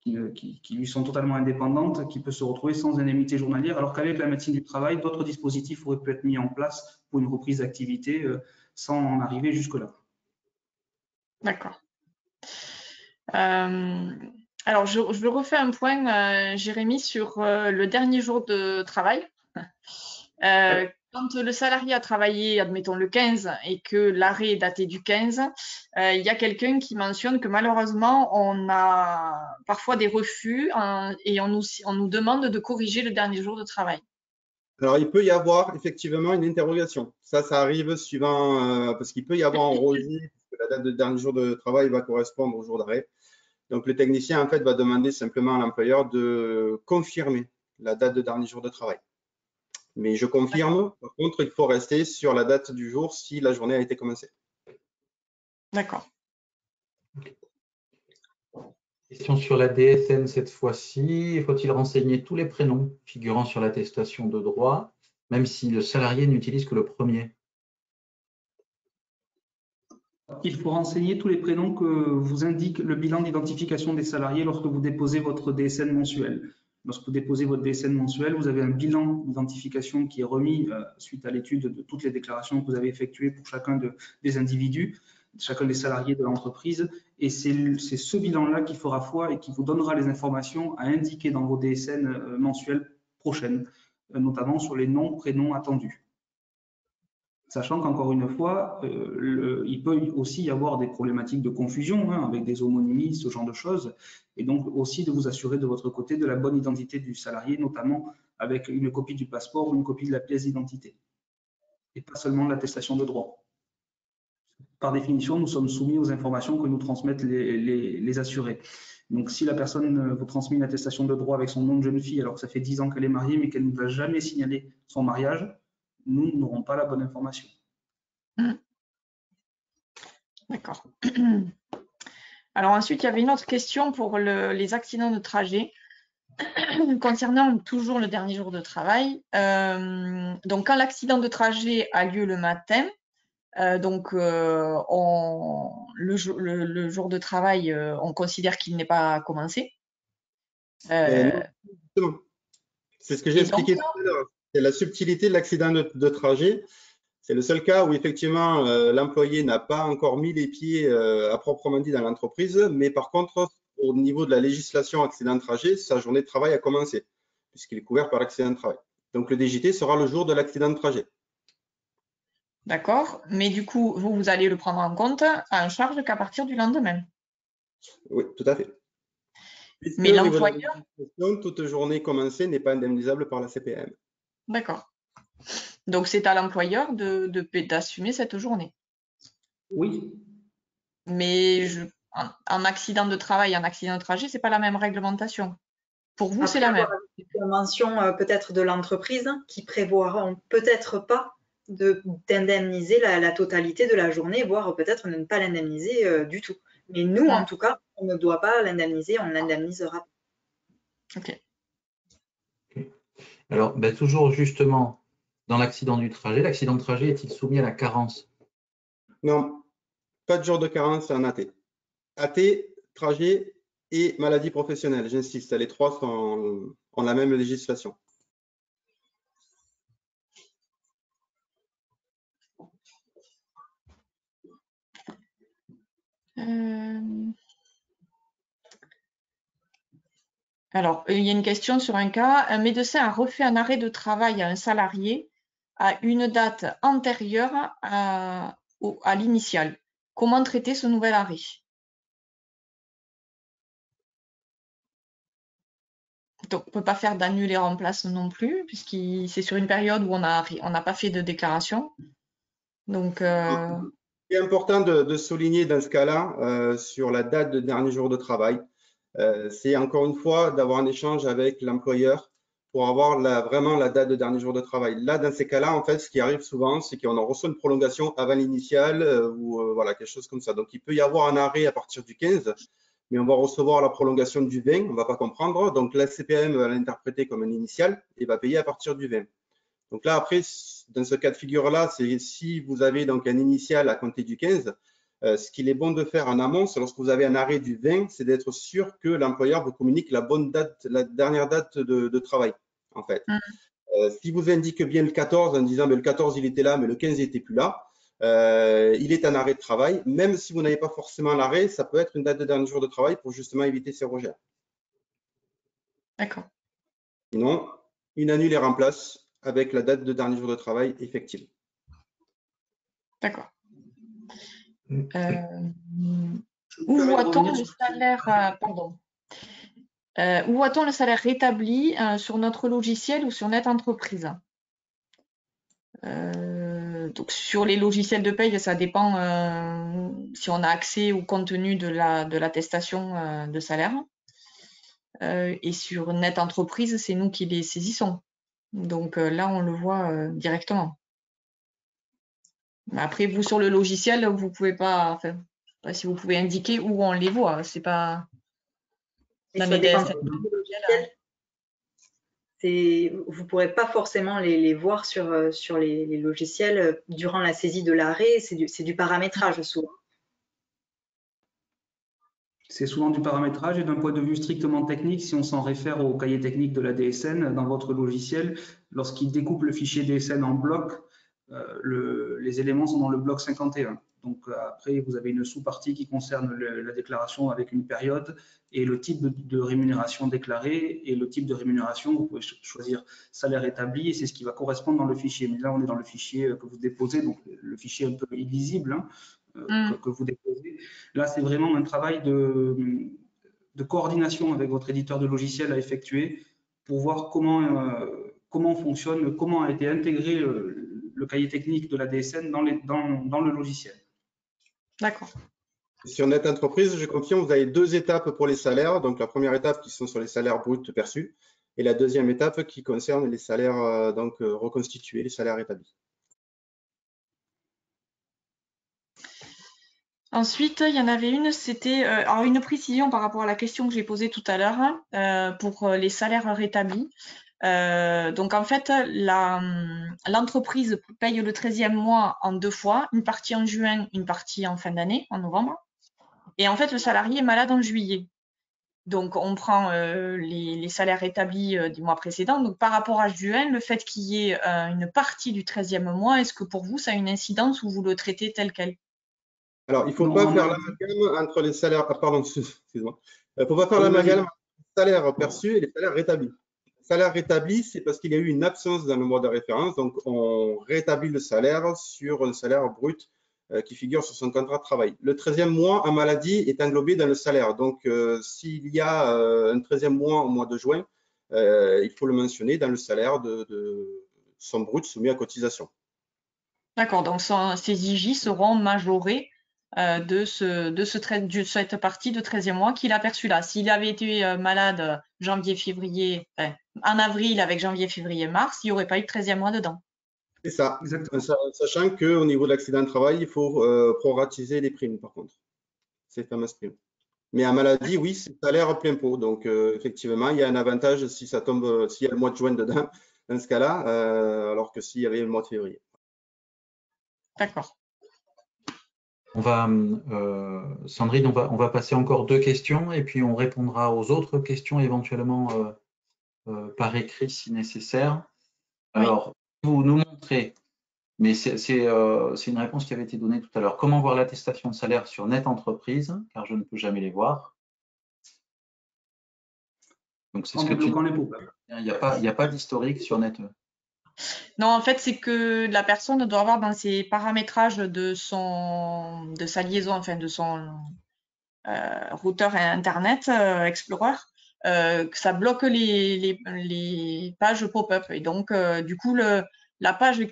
[SPEAKER 2] qui lui sont totalement indépendantes, qui peut se retrouver sans indemnité journalière, alors qu'avec la médecine du travail, d'autres dispositifs auraient pu être mis en place pour une reprise d'activité sans en arriver jusque-là.
[SPEAKER 1] D'accord. Alors, je refais un point, Jérémy, sur le dernier jour de travail. Quand le salarié a travaillé, admettons, le 15 et que l'arrêt est daté du 15, il y a quelqu'un qui mentionne que malheureusement, on a parfois des refus et on nous demande de corriger le dernier jour de travail.
[SPEAKER 5] Alors, il peut y avoir effectivement une interrogation. Ça arrive suivant, parce qu'il peut y avoir un rejet, puisque la date de dernier jour de travail va correspondre au jour d'arrêt. Donc, le technicien, en fait, va demander simplement à l'employeur de confirmer la date de dernier jour de travail. Mais je confirme, par contre, il faut rester sur la date du jour si la journée a été commencée.
[SPEAKER 1] D'accord.
[SPEAKER 6] Question sur la DSN cette fois-ci. Faut-il renseigner tous les prénoms figurant sur l'attestation de droit, même si le salarié n'utilise que le premier?
[SPEAKER 2] Il faut renseigner tous les prénoms que vous indique le bilan d'identification des salariés lorsque vous déposez votre DSN mensuel. Lorsque vous déposez votre DSN mensuel, vous avez un bilan d'identification qui est remis suite à l'étude de toutes les déclarations que vous avez effectuées pour chacun des individus, chacun des salariés de l'entreprise. Et c'est ce bilan-là qui fera foi et qui vous donnera les informations à indiquer dans vos DSN mensuelles prochaines, notamment sur les noms, prénoms attendus. Sachant qu'encore une fois, il peut aussi y avoir des problématiques de confusion avec des homonymies, ce genre de choses, et donc aussi de vous assurer de votre côté de la bonne identité du salarié, notamment avec une copie du passeport ou une copie de la pièce d'identité, et pas seulement l'attestation de droit. Par définition, nous sommes soumis aux informations que nous transmettent les assurés. Donc, si la personne vous transmet une attestation de droit avec son nom de jeune fille, alors que ça fait 10 ans qu'elle est mariée, mais qu'elle ne nous a jamais signalé son mariage, nous n'aurons pas la bonne information.
[SPEAKER 1] D'accord. Alors ensuite, il y avait une autre question pour les accidents de trajet concernant toujours le dernier jour de travail. Donc, quand l'accident de trajet a lieu le matin, Donc, le jour de travail, on considère qu'il n'est pas commencé.
[SPEAKER 5] Non, justement. C'est ce que j'ai expliqué tout à l'heure. C'est la subtilité de l'accident de trajet. C'est le seul cas où effectivement l'employé n'a pas encore mis les pieds à proprement dit dans l'entreprise, mais par contre, au niveau de la législation accident de trajet, sa journée de travail a commencé, puisqu'il est couvert par l'accident de travail. Donc le DJT sera le jour de l'accident de trajet.
[SPEAKER 1] D'accord, mais du coup, vous allez le prendre en compte, en charge qu'à partir du lendemain.
[SPEAKER 5] Oui, tout à fait. Puisque
[SPEAKER 1] Mais
[SPEAKER 5] au niveau de la
[SPEAKER 1] l'employeur,
[SPEAKER 5] législation, toute journée commencée n'est pas indemnisable par la CPM.
[SPEAKER 1] d'accord. Donc, c'est à l'employeur d'assumer cette journée.
[SPEAKER 2] Oui.
[SPEAKER 1] Mais en accident de travail, en accident de trajet, c'est pas la même réglementation. Pour vous, c'est la même.
[SPEAKER 4] Une convention peut-être de l'entreprise qui prévoiront peut-être pas d'indemniser la totalité de la journée, voire peut-être ne pas l'indemniser du tout. Mais nous, en tout cas, on ne doit pas l'indemniser, on l'indemnisera.
[SPEAKER 1] Ok.
[SPEAKER 6] Alors, ben, toujours justement, dans l'accident du trajet, l'accident de trajet est-il soumis à la carence?
[SPEAKER 5] Non, pas de jour de carence en AT. AT, trajet et maladie professionnelle, j'insiste, les trois ont la même législation.
[SPEAKER 1] Alors, il y a une question sur un cas. Un médecin a refait un arrêt de travail à un salarié à une date antérieure à l'initiale. Comment traiter ce nouvel arrêt? Donc, on ne peut pas faire d'annulé remplace non plus, puisque c'est sur une période où on n'a pas fait de déclaration. Donc,
[SPEAKER 5] C'est important de souligner dans ce cas-là, sur la date de dernier jour de travail, c'est encore une fois d'avoir un échange avec l'employeur pour avoir vraiment la date de dernier jour de travail. Là, dans ces cas-là, en fait, ce qui arrive souvent, c'est qu'on en reçoit une prolongation avant l'initiale ou voilà, quelque chose comme ça. Donc, il peut y avoir un arrêt à partir du 15, mais on va recevoir la prolongation du 20, on ne va pas comprendre. Donc, la CPM va l'interpréter comme un initial et va payer à partir du 20. Donc là, après, dans ce cas de figure-là, c'est si vous avez donc un initial à compter du 15, ce qu'il est bon de faire en amont, c'est lorsque vous avez un arrêt du 20, c'est d'être sûr que l'employeur vous communique la bonne date, la dernière date de travail, en fait. Si vous indique bien le 14 en disant le 14 il était là, mais le 15 il n'était plus là, il est en arrêt de travail. Même si vous n'avez pas forcément l'arrêt, ça peut être une date de dernier jour de travail pour justement éviter ces rejets.
[SPEAKER 1] d'accord.
[SPEAKER 5] Sinon, une annule et remplace avec la date de dernier jour de travail effective.
[SPEAKER 1] D'accord. Où voit-on le salaire, où voit-on le salaire rétabli sur notre logiciel ou sur Net Entreprise? Donc sur les logiciels de paye, ça dépend si on a accès au contenu de l'attestation de salaire. Et sur Net Entreprise, c'est nous qui les saisissons. Donc là, on le voit directement. Mais après, vous, sur le logiciel, vous pouvez pas, enfin, si vous pouvez indiquer où on les voit, c'est pas...
[SPEAKER 4] Ça dépend du logiciel. Vous ne pourrez pas forcément les voir sur les logiciels durant la saisie de l'arrêt, c'est du paramétrage souvent.
[SPEAKER 2] C'est souvent du paramétrage et d'un point de vue strictement technique, si on s'en réfère au cahier technique de la DSN, dans votre logiciel, lorsqu'il découpe le fichier DSN en blocs, les éléments sont dans le bloc 51. Donc après, vous avez une sous-partie qui concerne la déclaration avec une période et le type de rémunération déclarée et le type de rémunération. Vous pouvez choisir salaire établi et c'est ce qui va correspondre dans le fichier. Mais là, on est dans le fichier que vous déposez, donc le fichier un peu illisible que vous déposez. Là, c'est vraiment un travail de coordination avec votre éditeur de logiciel à effectuer pour voir comment fonctionne, comment a été intégré le cahier technique de la DSN dans le logiciel.
[SPEAKER 1] D'accord.
[SPEAKER 5] Sur Net Entreprise, je confirme, vous avez deux étapes pour les salaires. Donc, la première étape qui sont sur les salaires bruts perçus et la deuxième étape qui concerne les salaires reconstitués, les salaires établis.
[SPEAKER 1] Ensuite, il y en avait une, c'était une précision par rapport à la question que j'ai posée tout à l'heure pour les salaires rétablis. Donc en fait, l'entreprise paye le 13e mois en 2 fois, une partie en juin, une partie en fin d'année, en novembre. Et en fait, le salarié est malade en juillet. Donc on prend les salaires établis du mois précédent. Donc par rapport à juin, le fait qu'il y ait une partie du 13e mois, est-ce que pour vous, ça a une incidence ou vous le traitez tel quel?
[SPEAKER 5] Alors, il ne faut pas faire l'amalgame entre les salaires. Ah, pardon, excuse-moi. Il ne faut pas faire l'amalgame entre les salaires perçus et les salaires rétablis. Le salaire rétabli, c'est parce qu'il y a eu une absence dans le mois de référence. Donc, on rétablit le salaire sur un salaire brut qui figure sur son contrat de travail. Le 13e mois en maladie est englobé dans le salaire. Donc, s'il y a un 13e mois au mois de juin, il faut le mentionner dans le salaire de son brut soumis à cotisation.
[SPEAKER 1] D'accord, donc ces IJ seront majorés de cette partie de 13e mois qu'il a perçu là. S'il avait été malade janvier-février, en avril avec janvier-février-mars, il n'y aurait pas eu de 13e mois dedans.
[SPEAKER 5] C'est ça, exactement. Sachant qu'au niveau de l'accident de travail, il faut proratiser les primes par contre, ces fameuses primes. Mais en maladie, oui, c'est salaire plein pot. Donc effectivement, il y a un avantage si ça tombe, s'il y a le mois de juin dedans, dans ce cas-là, alors que s'il y avait le mois de février.
[SPEAKER 1] D'accord.
[SPEAKER 6] Sandrine, on va passer encore 2 questions et puis on répondra aux autres questions éventuellement par écrit si nécessaire. Alors, vous nous montrez, mais c'est une réponse qui avait été donnée tout à l'heure. Comment voir l'attestation de salaire sur Net Entreprise, car je ne peux jamais les voir. Donc, c'est ce que tu dis. Il n'y a pas d'historique sur Net.
[SPEAKER 1] Non, en fait, c'est que la personne doit avoir dans ses paramétrages de sa liaison, enfin de son routeur Internet Explorer, que ça bloque les pages pop-up. Et donc, du coup, la page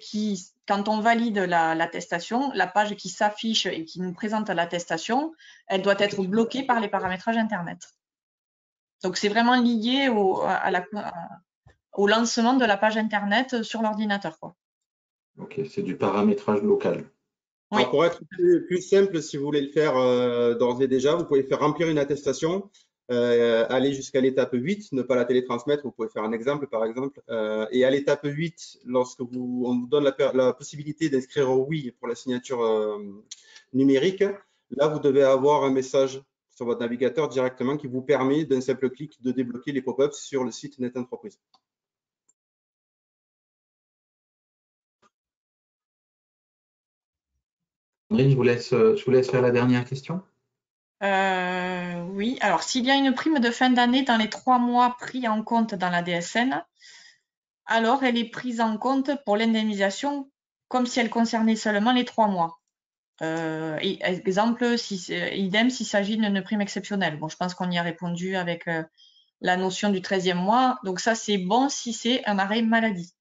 [SPEAKER 1] quand on valide l'attestation, la page qui s'affiche et qui nous présente l'attestation, elle doit être bloquée par les paramétrages Internet. Donc, c'est vraiment lié au lancement de la page Internet sur l'ordinateur, quoi.
[SPEAKER 6] Ok, c'est du paramétrage local.
[SPEAKER 1] Oui.
[SPEAKER 5] Alors, pour être plus simple, si vous voulez le faire d'ores et déjà, vous pouvez faire remplir une attestation, aller jusqu'à l'étape 8, ne pas la télétransmettre. Vous pouvez faire un exemple, par exemple. Et à l'étape 8, lorsque on vous donne la possibilité d'inscrire oui pour la signature numérique, là, vous devez avoir un message sur votre navigateur directement qui vous permet d'un simple clic de débloquer les pop-ups sur le site Net Entreprise.
[SPEAKER 6] Sandrine, je vous laisse faire la dernière question.
[SPEAKER 1] Oui, alors s'il y a une prime de fin d'année dans les 3 mois pris en compte dans la DSN, alors elle est prise en compte pour l'indemnisation comme si elle concernait seulement les 3 mois. Exemple, idem s'il s'agit d'une prime exceptionnelle. Bon, je pense qu'on y a répondu avec la notion du 13e mois. Donc ça, c'est bon si c'est un arrêt maladie.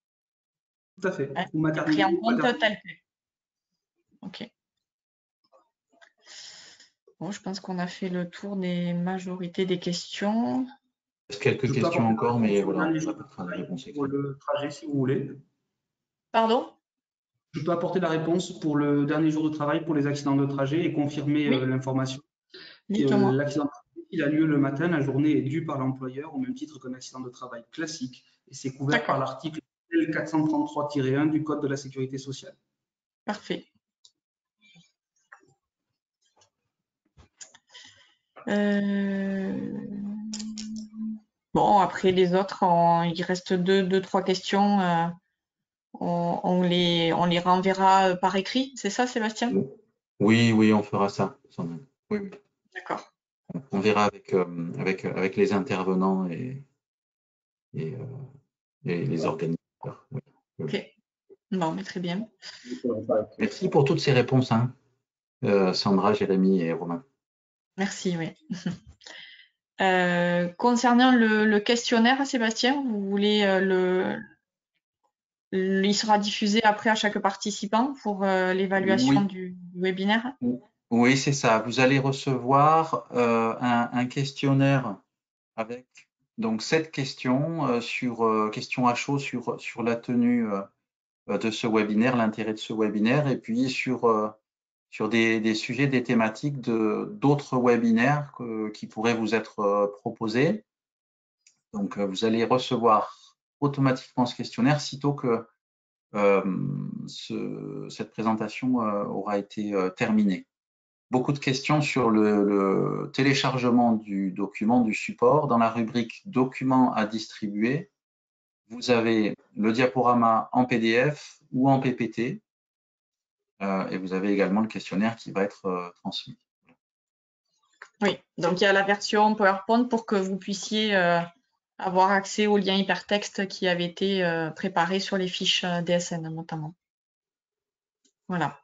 [SPEAKER 2] Tout à fait.
[SPEAKER 1] Ou maternité. Pris en compte tel que. Ok. Bon, je pense qu'on a fait le tour des majorités des questions.
[SPEAKER 6] Il y a quelques questions encore, mais voilà.
[SPEAKER 2] Pour le trajet, si vous voulez.
[SPEAKER 1] Pardon?
[SPEAKER 2] Je peux apporter la réponse pour le dernier jour de travail pour les accidents de trajet et confirmer l'information. L'accident de trajet, il a lieu le matin, la journée est due par l'employeur au même titre qu'un accident de travail classique et c'est couvert par l'article 433-1 du Code de la sécurité sociale.
[SPEAKER 1] Parfait. Bon, après les autres, il reste 2-3 questions. On les renverra par écrit, c'est ça, Sébastien?
[SPEAKER 6] Oui, on fera ça. Oui.
[SPEAKER 1] D'accord.
[SPEAKER 6] On verra avec les intervenants et les organisateurs. Oui.
[SPEAKER 1] Ok. Bon, mais très bien.
[SPEAKER 6] Merci pour toutes ces réponses, hein, Sandra, Jérémy et Romain.
[SPEAKER 1] Merci, oui. Concernant le questionnaire, Sébastien, vous voulez il sera diffusé après à chaque participant pour l'évaluation du webinaire?
[SPEAKER 6] Oui, c'est ça. Vous allez recevoir un questionnaire avec donc 7 questions questions à chaud sur la tenue de ce webinaire, l'intérêt de ce webinaire, et puis sur des sujets, des thématiques d'autres webinaires qui pourraient vous être proposés. Donc, vous allez recevoir automatiquement ce questionnaire sitôt que cette présentation aura été terminée. Beaucoup de questions sur le téléchargement du document, du support. Dans la rubrique « Documents à distribuer », vous avez le diaporama en PDF ou en PPT. Et vous avez également le questionnaire qui va être transmis.
[SPEAKER 1] Oui, donc il y a la version PowerPoint pour que vous puissiez avoir accès aux liens hypertextes qui avaient été préparés sur les fiches DSN notamment. Voilà.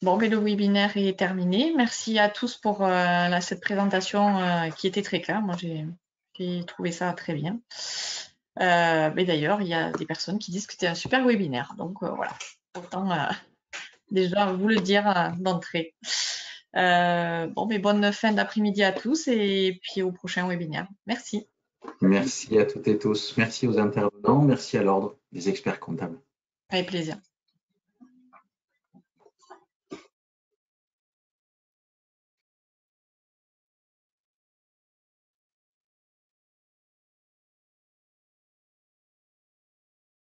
[SPEAKER 1] Bon, mais le webinaire est terminé. Merci à tous pour cette présentation qui était très claire. Moi, j'ai trouvé ça très bien. Mais d'ailleurs, il y a des personnes qui disent que c'était un super webinaire. Donc, voilà. Autant déjà vous le dire d'entrée. Bon, mais bonne fin d'après-midi à tous et puis au prochain webinaire. Merci.
[SPEAKER 6] Merci à toutes et tous. Merci aux intervenants. Merci à l'ordre des experts comptables.
[SPEAKER 1] Avec plaisir.